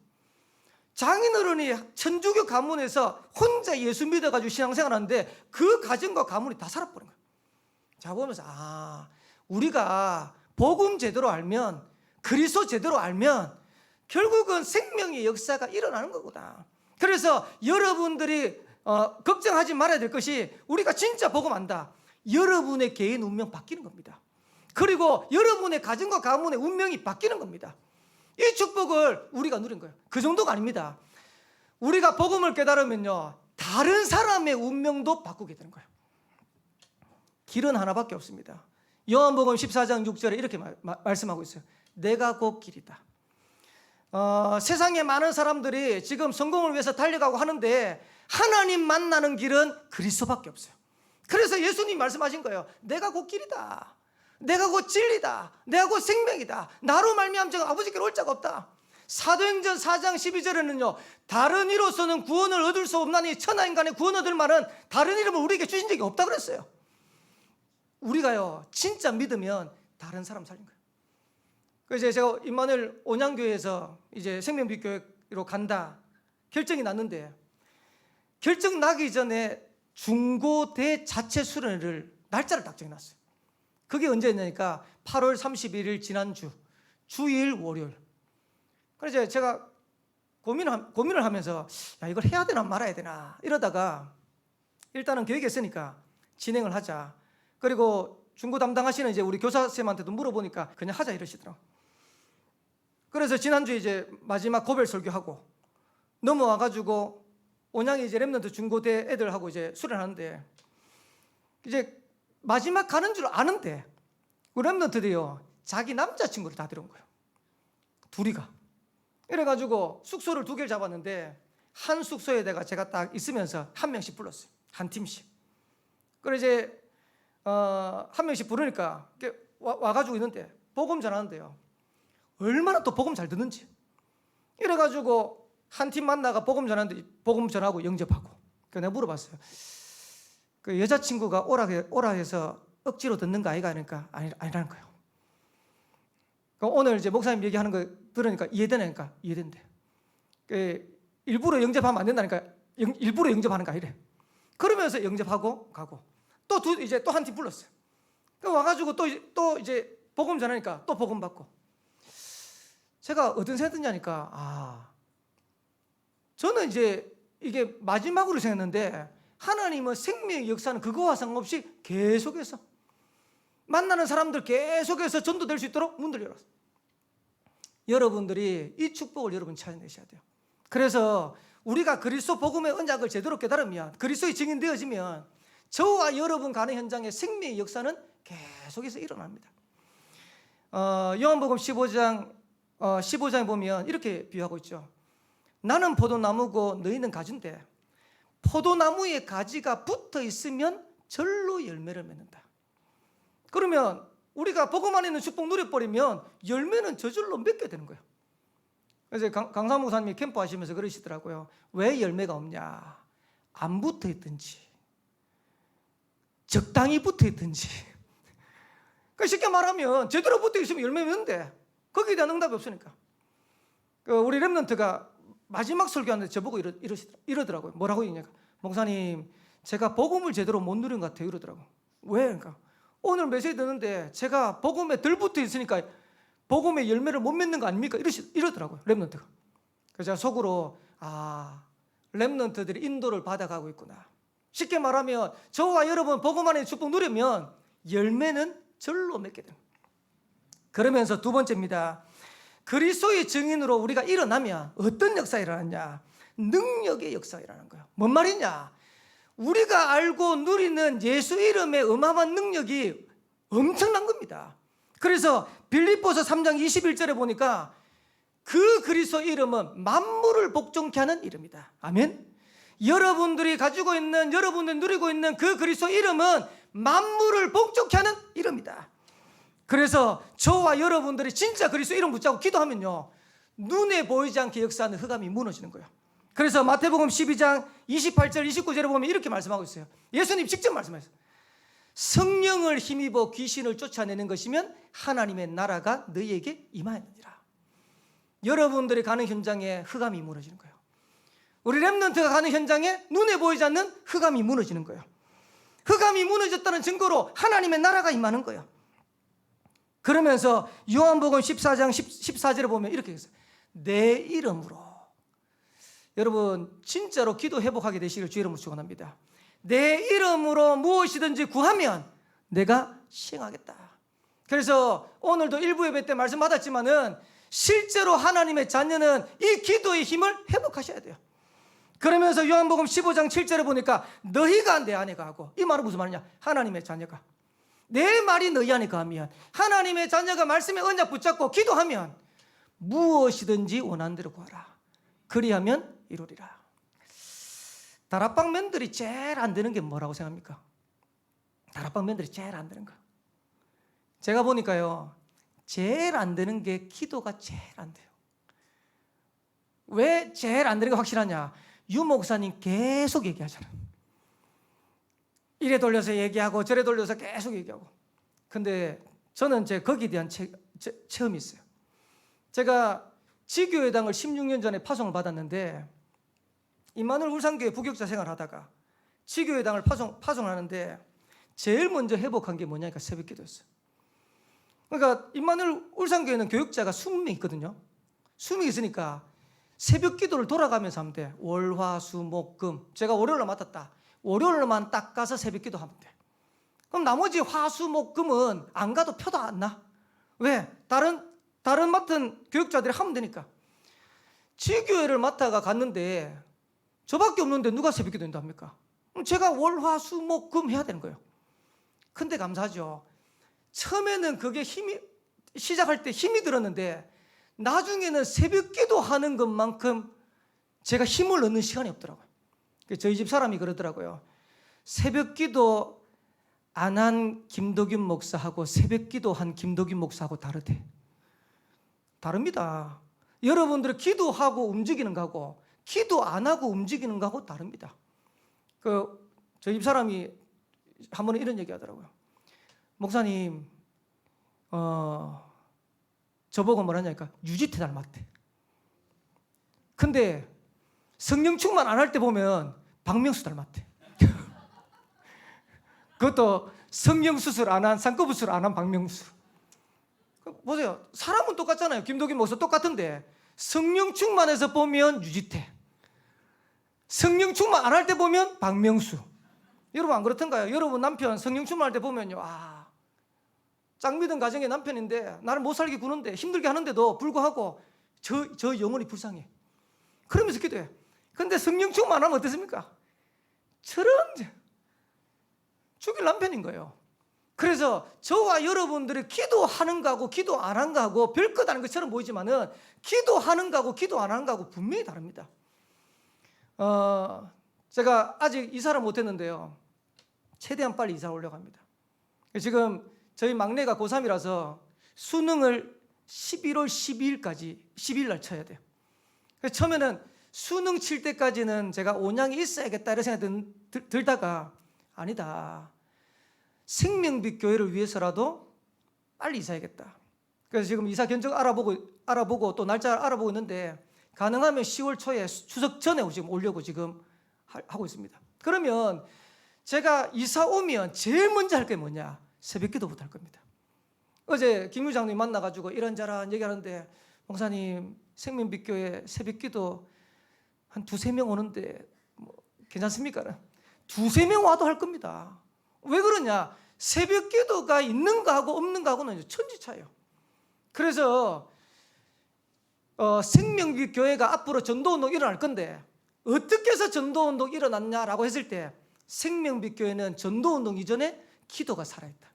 장인어른이 천주교 가문에서 혼자 예수 믿어가지고 신앙생활하는데 그 가정과 가문이 다 살아버린 거예요. 자, 보면서 우리가 복음 제대로 알면, 그리스도 제대로 알면 결국은 생명의 역사가 일어나는 거구나. 그래서 여러분들이 걱정하지 말아야 될 것이, 우리가 진짜 복음 안다, 여러분의 개인 운명 바뀌는 겁니다. 그리고 여러분의 가정과 가문의 운명이 바뀌는 겁니다. 이 축복을 우리가 누린 거예요. 그 정도가 아닙니다. 우리가 복음을 깨달으면요, 다른 사람의 운명도 바꾸게 되는 거예요. 길은 하나밖에 없습니다. 요한복음 14장 6절에 이렇게 말씀하고 있어요. 내가 곧 길이다. 세상에 많은 사람들이 지금 성공을 위해서 달려가고 하는데 하나님 만나는 길은 그리스도밖에 없어요. 그래서 예수님 말씀하신 거예요. 내가 곧 길이다. 내가 곧 진리다. 내가 곧 생명이다. 나로 말미암아 아버지께로 올 자가 없다. 사도행전 4장 12절에는요, 다른 이로서는 구원을 얻을 수 없나니 천하인간의 구원 얻을 만한 다른 이름을 우리에게 주신 적이 없다 그랬어요. 우리가요 진짜 믿으면 다른 사람 살린 거예요. 그래서 제가 임마누엘 온양교회에서 이제 생명빛교회로 간다 결정이 났는데, 결정 나기 전에 중고대 자체 수련회를 날짜를 딱 정해놨어요. 그게 언제였냐니까 8월 31일 지난주 주일 월요일. 그래서 제가 고민을 하면서 이걸 해야 되나 말아야 되나 이러다가 일단은 계획했으니까 진행을 하자. 그리고 중고 담당하시는 이제 우리 교사쌤한테도 물어보니까 그냥 하자 이러시더라고요. 그래서 지난주에 이제 마지막 고별 설교하고 넘어와가지고 온양에 이제 랩런트 중고대 애들하고 이제 수련하는데, 이제 마지막 가는 줄 아는데 우리 랩런트들이요 자기 남자친구를 다 데려온 거예요. 둘이가. 이래가지고 숙소를 2개를 잡았는데 한 숙소에다가 제가 딱 있으면서 한 명씩 불렀어요. 한 팀씩. 그래서 이제 한 명씩 부르니까 와가지고 있는데 복음 전하는데요, 얼마나 또 복음 잘 듣는지. 이래가지고 한 팀 만나가 복음 전하는데 복음 전하고 영접하고. 그래서 내가 물어봤어요. 그 여자친구가 오라 해서 억지로 듣는 거 아이가? 하니까 아니라는 거예요. 오늘 이제 목사님 얘기하는 거 들으니까 이해되니까 이해된대. 일부러 영접하면 안 된다니까 일부러 영접하는 거 아니래. 그러면서 영접하고 가고 또 이제 또 한 팀 불렀어요. 와가지고 또 이제 복음 전하니까 또 복음 받고. 제가 어떤 생각 드냐니까 저는 이제 이게 마지막으로 생각했는데 하나님은 생명의 역사는 그거와 상관없이 계속해서 만나는 사람들 계속해서 전도될 수 있도록 문을 열었어요. 여러분들이 이 축복을 여러분 찾아내셔야 돼요. 그래서 우리가 그리스도 복음의 언약을 제대로 깨달으면, 그리스도의 증인 되어지면 저와 여러분 가는 현장에 생명의 역사는 계속해서 일어납니다. 요한복음 15장에 보면 이렇게 비유하고 있죠. 나는 포도나무고 너희는 가지인데 포도나무에 가지가 붙어 있으면 절로 열매를 맺는다. 그러면 우리가 복음 안에 있는 축복 누려버리면 열매는 저절로 맺게 되는 거예요. 그래서 강사 목사님이 캠프 하시면서 그러시더라고요. 왜 열매가 없냐? 안 붙어 있든지 적당히 붙어 있든지. 그러니까 쉽게 말하면 제대로 붙어 있으면 열매 맺는데 거기에 대한 응답이 없으니까. 우리 랩런트가 마지막 설교하는데 저보고 이러더라고요. 뭐라고 얘기하냐니까, 목사님 제가 복음을 제대로 못 누린 것 같아요 이러더라고요. 왜? 그러니까 오늘 메시지 듣는데 제가 복음에 덜 붙어 있으니까 복음의 열매를 못 맺는 거 아닙니까? 이러더라고요 랩런트가. 그래서 제가 속으로 랩런트들이 인도를 받아가고 있구나. 쉽게 말하면 저와 여러분 복음 안에 축복 누리면 열매는 절로 맺게 됩니다. 그러면서 두 번째입니다. 그리스도의 증인으로 우리가 일어나면 어떤 역사가 일어나냐? 능력의 역사가 일어나는 거예요. 뭔 말이냐? 우리가 알고 누리는 예수 이름의 어마어마한 능력이 엄청난 겁니다. 그래서 빌립보서 3장 21절에 보니까 그 그리스도 이름은 만물을 복종케 하는 이름이다. 아멘. 여러분들이 가지고 있는, 여러분들이 누리고 있는 그 그리스도 이름은 만물을 복종케 하는 이름이다. 그래서 저와 여러분들이 진짜 그리스도 이름 붙잡고 기도하면요, 눈에 보이지 않게 역사하는 흑암이 무너지는 거예요. 그래서 마태복음 12장 28절 29절에 보면 이렇게 말씀하고 있어요. 예수님 직접 말씀하셨어요. 성령을 힘입어 귀신을 쫓아내는 것이면 하나님의 나라가 너희에게 임하였느니라. 여러분들이 가는 현장에 흑암이 무너지는 거예요. 우리 렘넌트가 가는 현장에 눈에 보이지 않는 흑암이 무너지는 거예요. 흑암이 무너졌다는 증거로 하나님의 나라가 임하는 거예요. 그러면서 요한복음 14장 14절에 보면 이렇게 했어요. 내 이름으로. 여러분 진짜로 기도 회복하게 되시길 주 이름으로 축원합니다. 내 이름으로 무엇이든지 구하면 내가 시행하겠다. 그래서 오늘도 일부 예배 때 말씀 받았지만은 실제로 하나님의 자녀는 이 기도의 힘을 회복하셔야 돼요. 그러면서 요한복음 15장 7절에 보니까 너희가 내 안에 거하고, 이 말은 무슨 말이냐? 하나님의 자녀가 내 말이 너희 안에 거하면, 하나님의 자녀가 말씀의 언약 붙잡고 기도하면 무엇이든지 원하는 대로 구하라. 그리하면 이루리라. 다락방 맨들이 제일 안 되는 게 뭐라고 생각합니까? 다락방 맨들이 제일 안 되는 거, 제가 보니까요, 제일 안 되는 게 기도가 제일 안 돼요. 왜 제일 안 되는 게 확실하냐? 유 목사님 계속 얘기하잖아요. 이래 돌려서 얘기하고 저래 돌려서 계속 얘기하고. 근데 저는 거기에 대한 체험이 있어요. 제가 지교회당을 16년 전에 파송을 받았는데, 임마누엘 울산교회 부교육자 생활하다가 지교회당을 파송하는데 제일 먼저 회복한 게 뭐냐니까 새벽기도였어요. 그러니까 임마누엘 울산교회는 교육자가 20명 있거든요. 20명 있으니까 새벽기도를 돌아가면서 하면 돼. 월, 화, 수, 목, 금. 제가 월요일로 맡았다. 월요일로만 딱 가서 새벽기도 하면 돼. 그럼 나머지 화, 수, 목, 금은 안 가도 표도 안 나. 왜? 다른 맡은 교육자들이 하면 되니까. 지교회를 맡아가 갔는데 저밖에 없는데 누가 새벽기도 한다 합니까? 그럼 제가 월, 화, 수, 목, 금 해야 되는 거예요. 근데 감사하죠. 처음에는 그게 시작할 때 힘이 들었는데 나중에는 새벽기도 하는 것만큼 제가 힘을 얻는 시간이 없더라고요. 저희 집 사람이 그러더라고요. 새벽기도 안 한 김도균 목사하고 새벽기도 한 김도균 목사하고 다르대. 다릅니다. 여러분들이 기도하고 움직이는 거하고 기도 안 하고 움직이는 거하고 다릅니다. 저희 집 사람이 한 번은 이런 얘기 하더라고요. 목사님, 저보고 뭐라냐니까 유지태 닮았대. 근데 성령 충만 안 할 때 보면 박명수 닮았대. 그것도 성령 수술 안 한, 쌍꺼풀 수술 안 한 박명수. 보세요. 사람은 똑같잖아요. 김도균 목사 똑같은데 성령 충만해서 보면 유지태, 성령 충만 안 할 때 보면 박명수. 여러분 안 그렇던가요? 여러분 남편 성령 충만할 때 보면요, 짱 믿은 가정의 남편인데 나를 못 살게 구는데 힘들게 하는데도 불구하고 저 영혼이 불쌍해. 그러면서 기도해. 근데 성령 충만 안 하면 어떻습니까? 저런 죽일 남편인 거예요. 그래서 저와 여러분들이 기도하는 거하고 기도 안 하는 거하고 별것 아닌 것처럼 보이지만은 기도하는 거하고 기도 안 하는 거하고 분명히 다릅니다. 제가 아직 이사를 못했는데요, 최대한 빨리 이사 오려고 합니다. 지금 저희 막내가 고3이라서 수능을 11월 12일까지 10일 날 쳐야 돼요. 그래서 처음에는 수능 칠 때까지는 제가 온양에 있어야겠다 이런 생각이 들다가 아니다, 생명빛 교회를 위해서라도 빨리 이사해야겠다. 그래서 지금 이사 견적 알아보고 또 날짜를 알아보고 있는데 가능하면 10월 초에 추석 전에 지금 오려고 지금 하고 있습니다. 그러면 제가 이사 오면 제일 먼저 할 게 뭐냐? 새벽기도부터 할 겁니다. 어제 김 회장님 만나가지고 이런저런 얘기하는데, 목사님 생명빛 교회 새벽기도 한 2-3명 오는데 괜찮습니까? 2-3명 와도 할 겁니다. 왜 그러냐? 새벽기도가 있는 거하고 없는 거하고는 천지 차이에요. 그래서 생명빛 교회가 앞으로 전도운동 일어날 건데 어떻게 해서 전도운동 일어났냐라고 했을 때 생명빛 교회는 전도운동 이전에 기도가 살아있다.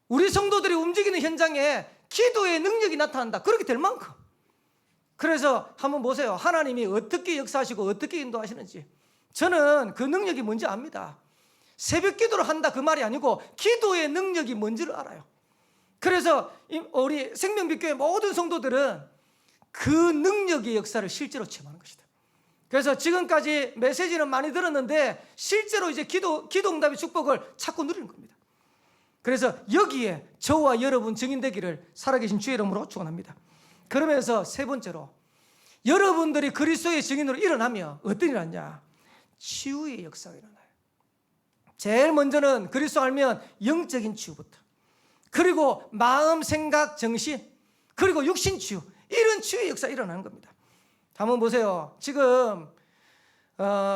우리 성도들이 움직이는 현장에 기도의 능력이 나타난다. 그렇게 될 만큼. 그래서 한번 보세요. 하나님이 어떻게 역사하시고 어떻게 인도하시는지. 저는 그 능력이 뭔지 압니다. 새벽 기도를 한다 그 말이 아니고 기도의 능력이 뭔지를 알아요. 그래서 우리 생명빛교회 모든 성도들은 그 능력의 역사를 실제로 체험하는 것이다. 그래서 지금까지 메시지는 많이 들었는데 실제로 이제 기도 응답의 축복을 찾고 누리는 겁니다. 그래서 여기에 저와 여러분 증인되기를 살아계신 주의 이름으로 축원합니다. 그러면서 세 번째로 여러분들이 그리스도의 증인으로 일어나면 어떤 일이 하냐? 치유의 역사가 일어나요. 제일 먼저는 그리스도 알면 영적인 치유부터, 그리고 마음, 생각, 정신, 그리고 육신 치유, 이런 치유의 역사가 일어나는 겁니다. 한번 보세요. 지금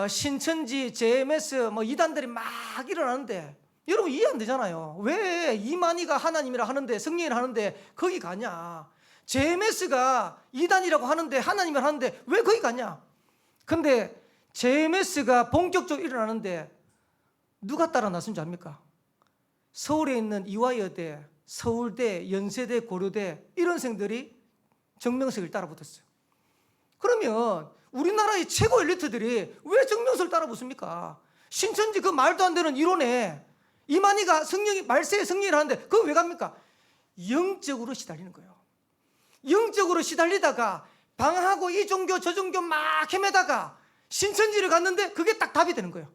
신천지, JMS 이단들이 막 일어나는데 여러분 이해 안 되잖아요. 왜 이만희가 하나님이라 하는데, 성령이라 하는데 거기 가냐? JMS가 이단이라고 하는데, 하나님이라 하는데 왜 거기 가냐? 근데 JMS가 본격적으로 일어나는데 누가 따라 나선 줄 압니까? 서울에 있는 이화여대, 서울대, 연세대, 고려대 이런 생들이 정명석을 따라 붙었어요. 그러면 우리나라의 최고 엘리트들이 왜 정명석을 따라 붙습니까? 신천지 그 말도 안 되는 이론에 이만희가 성령이 말세의 성령이라 하는데 그거 왜 갑니까? 영적으로 시달리는 거예요. 영적으로 시달리다가 방하고 이 종교 저 종교 막 헤매다가 신천지를 갔는데 그게 딱 답이 되는 거예요.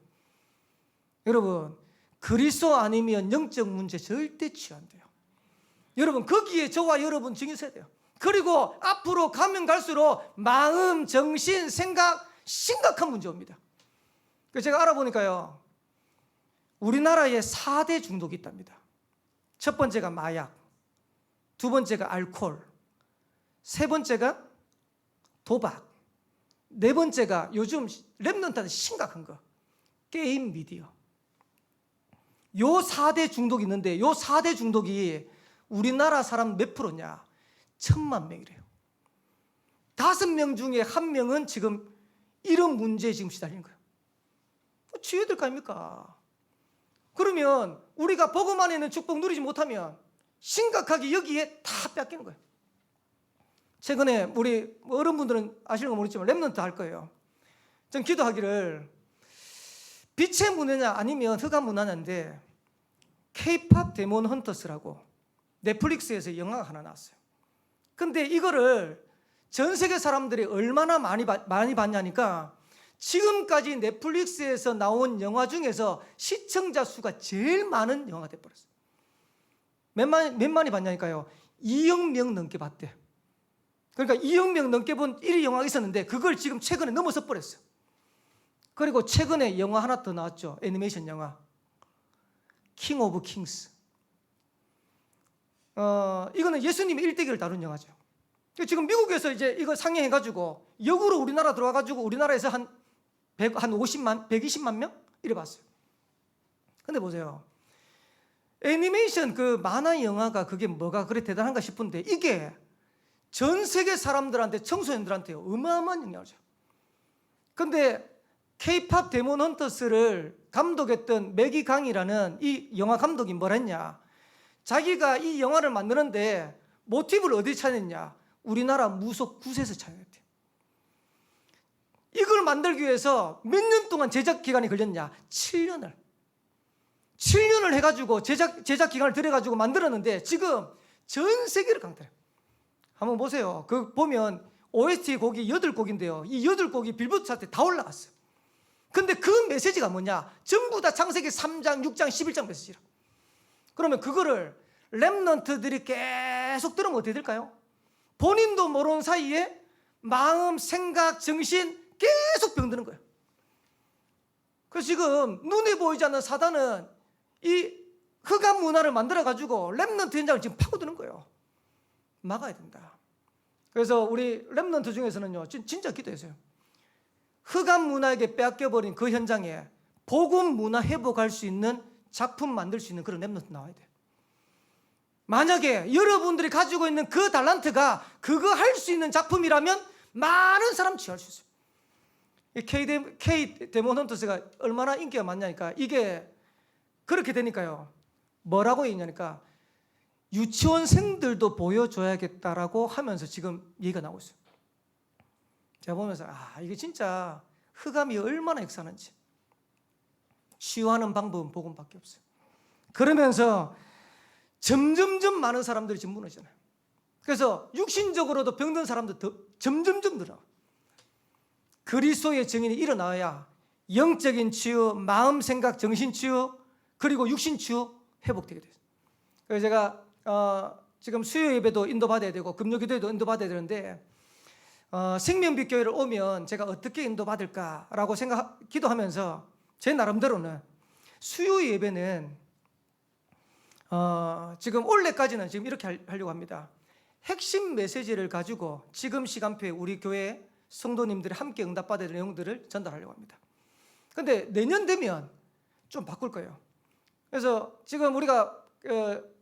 여러분, 그리스도 아니면 영적 문제 절대 치유 안 돼요. 여러분, 거기에 저와 여러분 증인해야 돼요. 그리고 앞으로 가면 갈수록 마음, 정신, 생각 심각한 문제 옵니다. 그래서 제가 알아보니까요, 우리나라에 4대 중독이 있답니다. 첫 번째가 마약, 두 번째가 알코올, 세 번째가 도박, 네 번째가 요즘 랩런트한테 심각한 거, 게임 미디어. 요 4대 중독이 있는데 요 4대 중독이 우리나라 사람 몇 프로냐? 1000만 명이래요. 5명 중에 1명은 지금 이런 문제에 지금 시달리는 거예요. 치유될 거 아닙니까? 그러면 우리가 복음 안에 있는 축복 누리지 못하면 심각하게 여기에 다 뺏기는 거예요. 최근에 우리 어른분들은 아시는 거 모르지만 랩런트 할 거예요. 전 기도하기를 빛의 문화냐 아니면 흑암 문화냐인데 K-팝 데몬 헌터스라고 넷플릭스에서 영화가 하나 나왔어요. 근데 이거를 전 세계 사람들이 얼마나 많이 봤냐니까 지금까지 넷플릭스에서 나온 영화 중에서 시청자 수가 제일 많은 영화가 돼버렸어요. 몇 만이 봤냐니까요. 2억 명 넘게 봤대. 그러니까 2억 명 넘게 본 1위 영화가 있었는데 그걸 지금 최근에 넘어서 버렸어요. 그리고 최근에 영화 하나 더 나왔죠. 애니메이션 영화 킹 오브 킹스. 이거는 예수님의 일대기를 다룬 영화죠. 지금 미국에서 이제 이거 상영해가지고 역으로 우리나라 들어와가지고 우리나라에서 한 50만, 120만 명? 이래 봤어요. 근데 보세요. 애니메이션 그 만화 영화가 그게 뭐가 그래 대단한가 싶은데 이게 전 세계 사람들한테, 청소년들한테 어마어마한 영향을 줘요. 근데 K-팝 데몬 헌터스를 감독했던 매기 강이라는 이 영화 감독이 뭘 했냐? 자기가 이 영화를 만드는데 모티브를 어디 찾았냐? 우리나라 무속 굿에서 찾았대요. 이걸 만들기 위해서 몇 년 동안 제작 기간이 걸렸냐? 7년을 해가지고 제작 기간을 들여가지고 만들었는데 지금 전 세계를 강타해요. 한번 보세요. 그 보면 OST 곡이 8곡인데요. 이 8곡이 빌보드 차트에 다 올라갔어요. 근데 그 메시지가 뭐냐? 전부 다 창세기 3장, 6장, 11장 메시지라. 그러면 그거를 랩런트들이 계속 들으면 어떻게 될까요? 본인도 모르는 사이에 마음, 생각, 정신 계속 병드는 거예요. 그래서 지금 눈에 보이지 않는 사단은 이 흑암 문화를 만들어가지고 랩런트 현장을 지금 파고드는 거예요. 막아야 된다. 그래서 우리 랩런트 중에서는요, 진짜 기도했어요. 흑암 문화에게 빼앗겨버린 그 현장에 복음 문화 회복할 수 있는 작품 만들 수 있는 그런 랩런트 나와야 돼요. 만약에 여러분들이 가지고 있는 그 달란트가 그거 할 수 있는 작품이라면 많은 사람 취할 수 있어요. 이 K 데모넌트스가 얼마나 인기가 많냐니까, 이게 그렇게 되니까요, 뭐라고 했냐니까 유치원생들도 보여줘야겠다라고 하면서 지금 얘기가 나오고 있어요. 제가 보면서 이게 진짜 흑암이 얼마나 역사하는지. 치유하는 방법은 복음밖에 없어요. 그러면서 점점점 많은 사람들이 지금 무너지잖아요. 그래서 육신적으로도 병든 사람들 더 점점점 늘어. 그리스도의 증인이 일어나야 영적인 치유, 마음, 생각, 정신 치유, 그리고 육신 치유 회복되게 돼요. 그래서 제가 지금 수요 예배도 인도받아야 되고 금요 기도에도 인도받아야 되는데, 생명빛교회를 오면 제가 어떻게 인도받을까라고 기도하면서 제 나름대로는 수요 예배는 지금 올해까지는 지금 이렇게 하려고 합니다. 핵심 메시지를 가지고 지금 시간표에 우리 교회 성도님들이 함께 응답받을 내용들을 전달하려고 합니다. 근데 내년 되면 좀 바꿀 거예요. 그래서 지금 우리가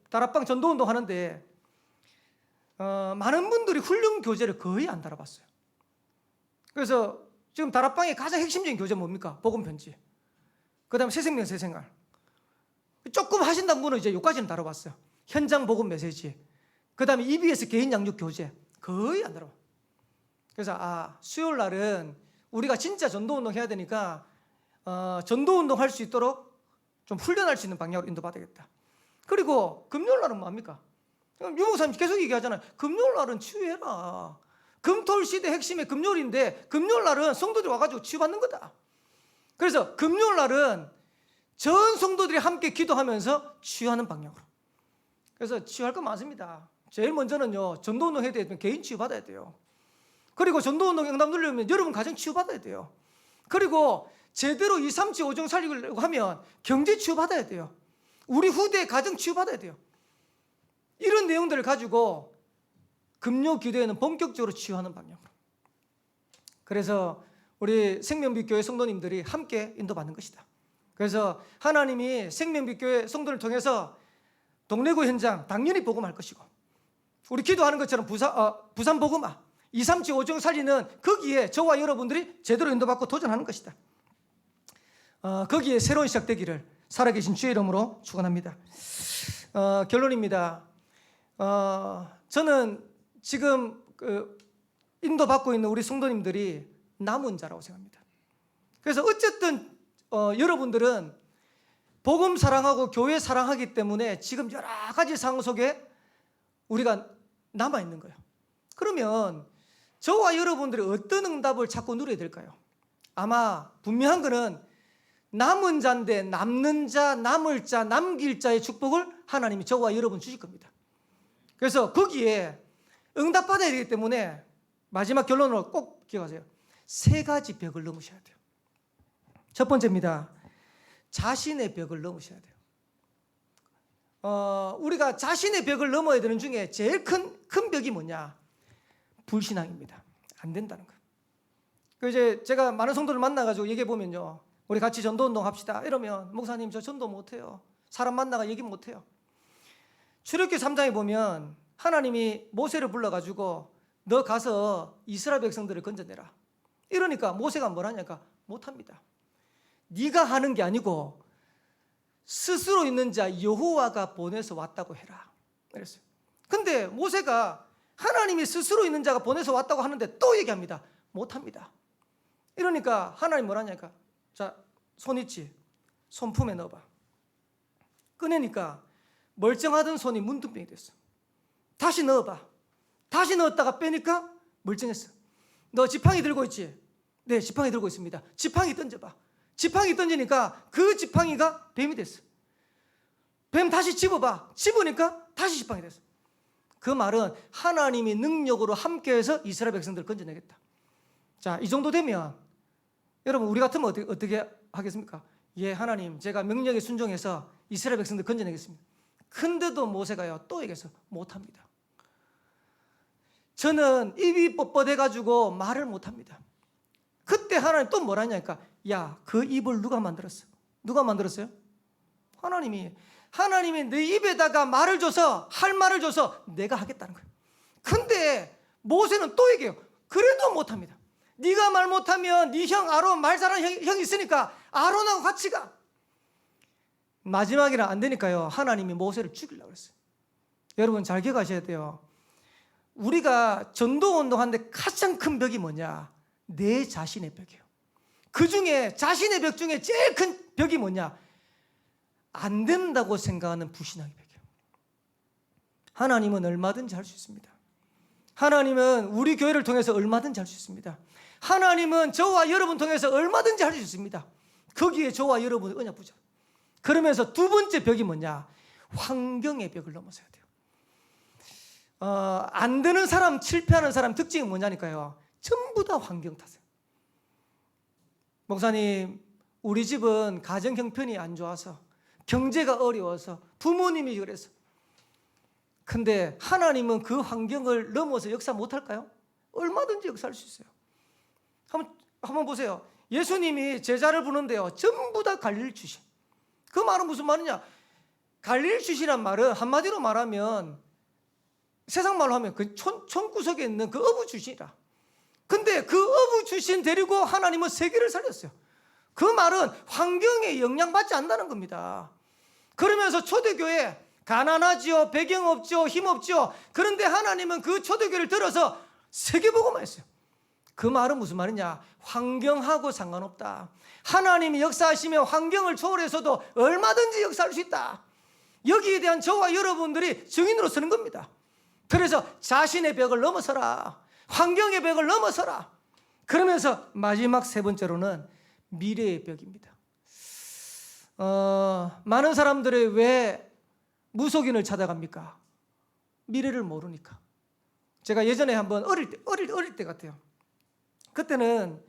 다락방 전도운동 하는데 많은 분들이 훈련 교재를 거의 안 달아봤어요. 그래서 지금 다락방의 가장 핵심적인 교재 뭡니까? 복음 편지. 그 다음에 새생명 새생활. 조금 하신다는 분은 이제 여기까지는 다뤄봤어요. 현장 복음 메시지. 그 다음에 EBS 개인 양육 교재. 거의 안 다뤄. 그래서 수요일 날은 우리가 진짜 전도운동 해야 되니까 전도운동 할 수 있도록 좀 훈련할 수 있는 방향으로 인도받아야겠다. 그리고 금요일 날은 뭐합니까? 유목사님 계속 얘기하잖아요. 금요일 날은 치유해라. 금토일 시대 핵심의 금요일인데 금요일 날은 성도들이 와가지고 치유받는 거다. 그래서 금요일 날은 전 성도들이 함께 기도하면서 치유하는 방향으로. 그래서 치유할 거 많습니다. 제일 먼저는요, 전도운동 해야 되면 개인 치유받아야 돼요. 그리고 전도운동 응답 누리려면 여러분 가정 치유받아야 돼요. 그리고 제대로 2, 3, 7, 5정 살리려고 하면 경제 치유받아야 돼요. 우리 후대 가정 치유받아야 돼요. 이런 내용들을 가지고 금요 기도에는 본격적으로 치유하는 방향으로. 그래서 우리 생명빛교회 성도님들이 함께 인도받는 것이다. 그래서 하나님이 생명빛교회 성도를 통해서 동래구 현장 당연히 복음할 것이고, 우리 기도하는 것처럼 부산 복음화 2, 3, 7, 5정 살리는 거기에 저와 여러분들이 제대로 인도받고 도전하는 것이다. 거기에 새로운 시작되기를 살아계신 주의 이름으로 축원합니다. 결론입니다. 저는 지금 인도받고 있는 우리 성도님들이 남은 자라고 생각합니다. 그래서 어쨌든 여러분들은 복음 사랑하고 교회 사랑하기 때문에 지금 여러 가지 상황 속에 우리가 남아있는 거예요. 그러면 저와 여러분들이 어떤 응답을 자꾸 누려야 될까요? 아마 분명한 거는 남은 자인데 남는 자, 남을 자, 남길 자의 축복을 하나님이 저와 여러분 주실 겁니다. 그래서 거기에 응답받아야 되기 때문에 마지막 결론으로 꼭 기억하세요. 3가지 벽을 넘으셔야 돼요. 첫 번째입니다. 자신의 벽을 넘으셔야 돼요. 우리가 자신의 벽을 넘어야 되는 중에 제일 큰 벽이 뭐냐? 불신앙입니다. 안 된다는 거예요. 이제 제가 많은 성도를 만나가지고 얘기해 보면요, 우리 같이 전도운동 합시다 이러면, 목사님 저 전도 못해요. 사람 만나가 얘기 못해요. 출애굽기 3장에 보면 하나님이 모세를 불러가지고 너 가서 이스라엘 백성들을 건져내라. 이러니까 모세가 뭘 하냐니까 못합니다. 네가 하는 게 아니고 스스로 있는 자 여호와가 보내서 왔다고 해라. 그랬어요. 근데 모세가 하나님이 스스로 있는 자가 보내서 왔다고 하는데 또 얘기합니다. 못합니다. 이러니까 하나님 뭘 하냐니까, 자, 손 있지? 손 품에 넣어봐. 꺼내니까 멀쩡하던 손이 문둥병이 됐어. 다시 넣어봐. 다시 넣었다가 빼니까 멀쩡했어. 너 지팡이 들고 있지? 네, 지팡이 들고 있습니다. 지팡이 던져봐. 지팡이 던지니까 그 지팡이가 뱀이 됐어. 뱀 다시 집어봐. 집으니까 다시 지팡이 됐어. 그 말은 하나님이 능력으로 함께해서 이스라엘 백성들을 건져내겠다. 자, 이 정도 되면 여러분 우리 같으면 어떻게 하겠습니까? 예, 하나님 제가 명령에 순종해서 이스라엘 백성들 건져내겠습니다. 근데도 모세가요 또 얘기해서 못합니다. 저는 입이 뻣뻣해가지고 말을 못합니다. 그때 하나님 또 뭐라냐니까, 야, 그 입을 누가 만들었어? 누가 만들었어요? 하나님이. 하나님이 내 입에다가 말을 줘서, 할 말을 줘서 내가 하겠다는 거예요. 근데 모세는 또 얘기해요. 그래도 못합니다. 네가 말 못하면 네 형 아론, 말 잘하는 형이 있으니까 아론하고 같이 가. 마지막에는 안 되니까요, 하나님이 모세를 죽이려고 했어요. 여러분 잘 기억하셔야 돼요. 우리가 전도운동하는데 가장 큰 벽이 뭐냐? 내 자신의 벽이에요. 그 중에 자신의 벽 중에 제일 큰 벽이 뭐냐? 안 된다고 생각하는 불신앙의 벽이에요. 하나님은 얼마든지 할 수 있습니다. 하나님은 우리 교회를 통해서 얼마든지 할 수 있습니다. 하나님은 저와 여러분 통해서 얼마든지 할 수 있습니다. 거기에 저와 여러분의 언약 붙잡아요. 그러면서 두 번째 벽이 뭐냐? 환경의 벽을 넘어서야 돼요. 안 되는 사람, 실패하는 사람 특징이 뭐냐니까요, 전부 다 환경 탓이에요. 목사님, 우리 집은 가정 형편이 안 좋아서, 경제가 어려워서, 부모님이 그래서. 근데 하나님은 그 환경을 넘어서 역사 못할까요? 얼마든지 역사할 수 있어요. 한번 보세요. 예수님이 제자를 부르는데요, 전부 다 갈릴 출신. 그 말은 무슨 말이냐? 갈릴 출신이란 말은 한마디로 말하면, 세상 말로 하면 그 촌구석에 있는 그 어부 출신이라. 근데 그 어부 출신 데리고 하나님은 세계를 살렸어요. 그 말은 환경에 영향받지 않는다는 겁니다. 그러면서 초대교회 가난하지요, 배경 없죠, 힘 없죠. 그런데 하나님은 그 초대교회를 들어서 세계복음화 했어요. 그 말은 무슨 말이냐? 환경하고 상관없다. 하나님이 역사하시면 환경을 초월해서도 얼마든지 역사할 수 있다. 여기에 대한 저와 여러분들이 증인으로 서는 겁니다. 그래서 자신의 벽을 넘어서라. 환경의 벽을 넘어서라. 그러면서 마지막 세 번째로는 미래의 벽입니다. 많은 사람들이 왜 무속인을 찾아갑니까? 미래를 모르니까. 제가 예전에 한번 어릴 때 같아요. 그때는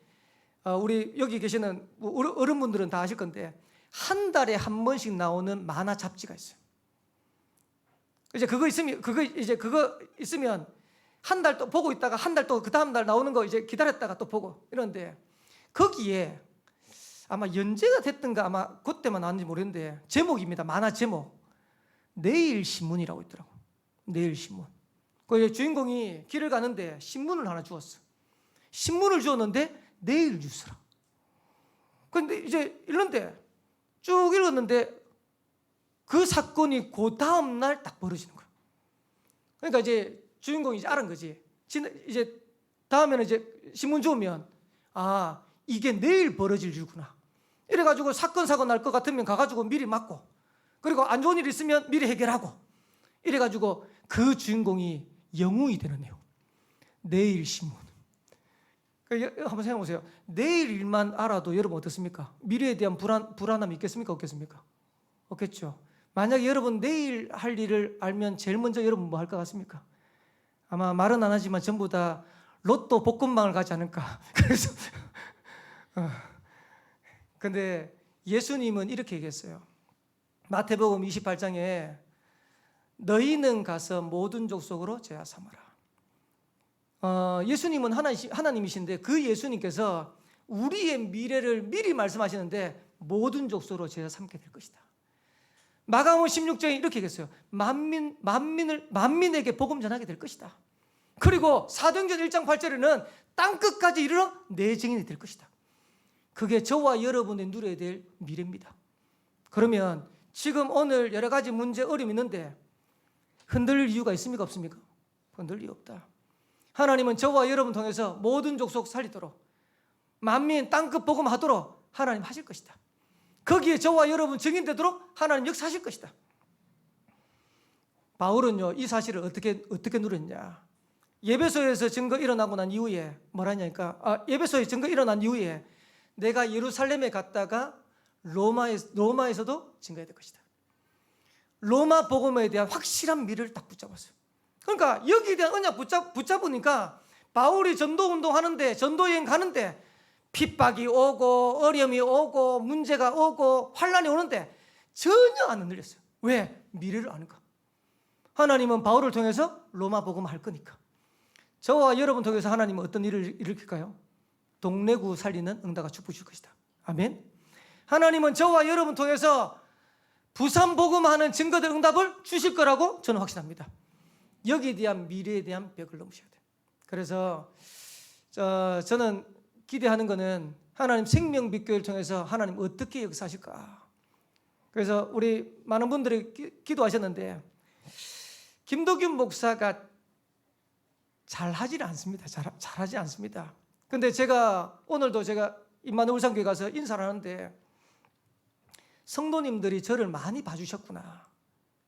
우리 여기 계시는 어른분들은 다 아실 건데, 한 달에 한 번씩 나오는 만화 잡지가 있어요. 이제 그거 있으면 한 달 또 보고 있다가 한 달 또 그 다음 달 나오는 거 이제 기다렸다가 또 보고 이러는데, 거기에 아마 연재가 됐던가 아마 그때만 나왔는지 모르겠는데, 제목입니다. 만화 제목. 내일 신문이라고 있더라고. 내일 신문. 그 주인공이 길을 가는데 신문을 하나 주었어. 신문을 주었는데 내일 뉴스라. 그런데 이제 읽는데 쭉 읽었는데 그 사건이 그 다음 날 딱 벌어지는 거야. 그러니까 이제 주인공이 이제 알은 거지. 이제 다음에는 이제 신문 주면, 아, 이게 내일 벌어질 일구나. 이래가지고 사건 사고 날 것 같으면 가가지고 미리 막고, 그리고 안 좋은 일 있으면 미리 해결하고, 이래가지고 그 주인공이 영웅이 되는 내용. 내일 신문. 한번 생각해 보세요. 내일 일만 알아도 여러분 어떻습니까? 미래에 대한 불안함이 있겠습니까? 없겠습니까? 없겠죠. 만약에 여러분 내일 할 일을 알면 제일 먼저 여러분 뭐 할 것 같습니까? 아마 말은 안 하지만 전부 다 로또 복권방을 가지 않을까. 그래서 근데 예수님은 이렇게 얘기했어요. 마태복음 28장에 너희는 가서 모든 족속으로 제자 삼아라. 예수님은 하나님이신데 그 예수님께서 우리의 미래를 미리 말씀하시는데 모든 족속으로 제자 삼게 될 것이다. 마가복음 16장에 이렇게 얘기했어요. 만민에게 복음 전하게 될 것이다. 그리고 사도행전 1장 8절에는 땅끝까지 이르러 내 증인이 될 것이다. 그게 저와 여러분이 누려야 될 미래입니다. 그러면 지금 오늘 여러 가지 문제 어려움이 있는데 흔들릴 이유가 있습니까? 없습니까? 흔들릴 이유 없다. 하나님은 저와 여러분 통해서 모든 족속 살리도록, 만민 땅끝 복음하도록 하나님 하실 것이다. 거기에 저와 여러분 증인되도록 하나님 역사하실 것이다. 바울은요, 이 사실을 어떻게 누렸냐? 예배소에서 증거 일어나고 난 이후에 뭐라냐니까, 예배소에 증거 일어난 이후에 내가 예루살렘에 갔다가 로마에서도 증거해야 될 것이다. 로마 복음에 대한 확실한 미래를 딱 붙잡았어요. 그러니까 여기에 대한 언약 붙잡으니까 바울이 전도운동 하는데, 전도여행 가는데 핍박이 오고 어려움이 오고 문제가 오고 환란이 오는데 전혀 안 흔들렸어요. 왜? 미래를 아니까. 하나님은 바울을 통해서 로마 복음을 할 거니까. 저와 여러분 통해서 하나님은 어떤 일을 일으킬까요? 동래구 살리는 응답과 축복 주실 것이다. 아멘. 하나님은 저와 여러분 통해서 부산 복음하는 증거들 응답을 주실 거라고 저는 확신합니다. 여기에 대한 미래에 대한 벽을 넘으셔야 돼요. 그래서 저는 기대하는 거는 하나님 생명빛교회를 통해서 하나님 어떻게 역사하실까. 그래서 우리 많은 분들이 기도하셨는데 김도균 목사가 잘하지는 않습니다. 잘하지 않습니다. 근데 오늘도 제가 임마누엘 울산교회 가서 인사를 하는데 성도님들이 저를 많이 봐주셨구나.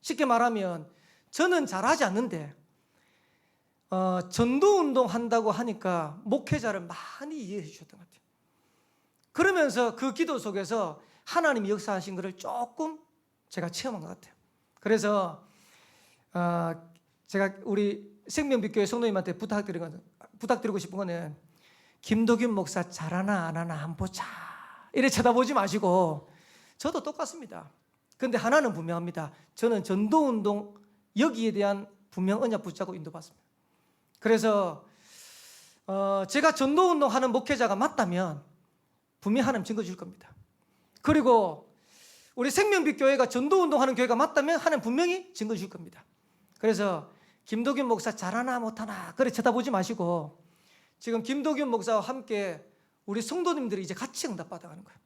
쉽게 말하면 저는 잘하지 않는데 전도운동 한다고 하니까 목회자를 많이 이해해 주셨던 것 같아요. 그러면서 그 기도 속에서 하나님이 역사하신 것을 조금 제가 체험한 것 같아요. 그래서 제가 우리 생명빛교회 성도님한테 부탁드리고 싶은 거는 김도균 목사 잘하나 안 하나 한번 보자. 이래 쳐다보지 마시고 저도 똑같습니다. 근데 하나는 분명합니다. 저는 전도운동 여기에 대한 분명 언약 붙잡고 인도받습니다. 그래서 제가 전도운동 하는 목회자가 맞다면 분명히 하나님 증거 주실 겁니다. 그리고 우리 생명빛교회가 전도운동 하는 교회가 맞다면 하나님 분명히 증거 주실 겁니다. 그래서 김도균 목사 잘하나 못하나 그래 쳐다보지 마시고 지금 김도균 목사와 함께 우리 성도님들이 이제 같이 응답받아가는 거예요.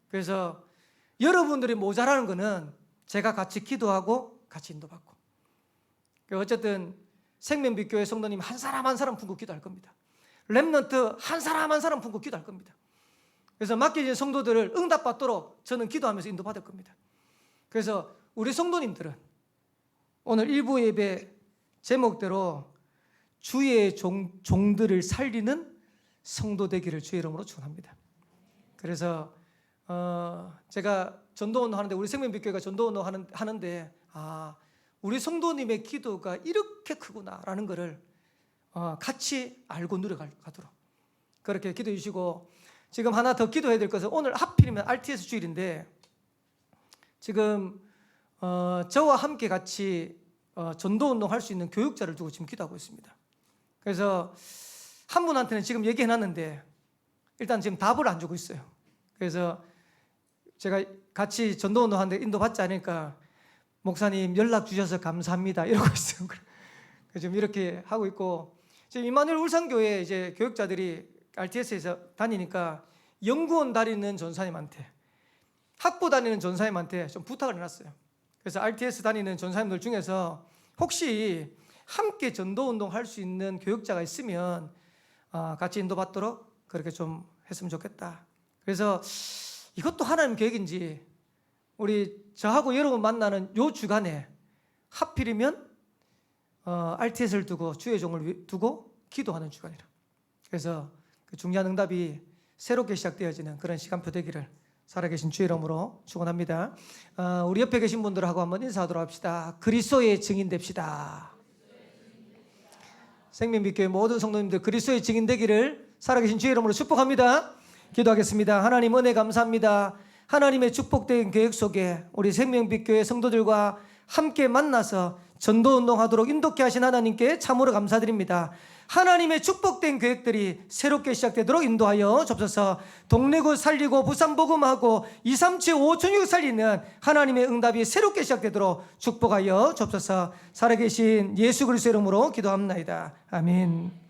그래서 여러분들이 모자라는 거는 제가 같이 기도하고 같이 인도받고 어쨌든 생명빛교회 성도님 한 사람 한 사람 품고 기도할 겁니다. 렘넌트 한 사람 한 사람 품고 기도할 겁니다. 그래서 맡겨진 성도들을 응답받도록 저는 기도하면서 인도받을 겁니다. 그래서 우리 성도님들은 오늘 일부 예배 제목대로 주의 종들을 살리는 성도 되기를 주의 이름으로 축원합니다. 그래서 제가 전도운동 하는데 우리 생명빛교회가 전도운동 하는데 우리 성도님의 기도가 이렇게 크구나라는 것을 같이 알고 누려가도록 그렇게 기도해 주시고 지금 하나 더 기도해야 될 것은 오늘 하필이면 RTS 주일인데 지금 저와 함께 같이 전도운동 할 수 있는 교육자를 두고 지금 기도하고 있습니다. 그래서 한 분한테는 지금 얘기해놨는데 일단 지금 답을 안 주고 있어요. 그래서 제가 같이 전도운동 하는데 인도받지 않으니까 목사님 연락 주셔서 감사합니다 이러고 있어요. 지금 이렇게 하고 있고 지금 임마누엘 울산교회 이제 교육자들이 RTS에서 다니니까 연구원 다니는 전사님한테 학부 다니는 전사님한테 좀 부탁을 해놨어요. 그래서 RTS 다니는 전사님들 중에서 혹시 함께 전도운동 할 수 있는 교육자가 있으면 같이 인도받도록 그렇게 좀 했으면 좋겠다. 그래서 이것도 하나님 계획인지 우리 저하고 여러분 만나는 요 주간에 하필이면 RTS를 두고 주의 종을 두고 기도하는 주간이라. 그래서 그 중요한 응답이 새롭게 시작되어지는 그런 시간표 되기를 살아계신 주의 이름으로 축원합니다. 우리 옆에 계신 분들하고 한번 인사하도록 합시다. 그리스도의 증인 됩시다. 생명빛교회 모든 성도님들 그리스도의 증인 되기를 살아계신 주의 이름으로 축복합니다. 기도하겠습니다. 하나님 은혜 감사합니다. 하나님의 축복된 계획 속에 우리 생명빛교회 성도들과 함께 만나서 전도운동하도록 인도케 하신 하나님께 참으로 감사드립니다. 하나님의 축복된 계획들이 새롭게 시작되도록 인도하여 주옵소서. 동래구 살리고 부산 복음하고 237 5천육 살리는 하나님의 응답이 새롭게 시작되도록 축복하여 주옵소서. 살아계신 예수 그리스도 이름으로 기도합나이다. 아멘.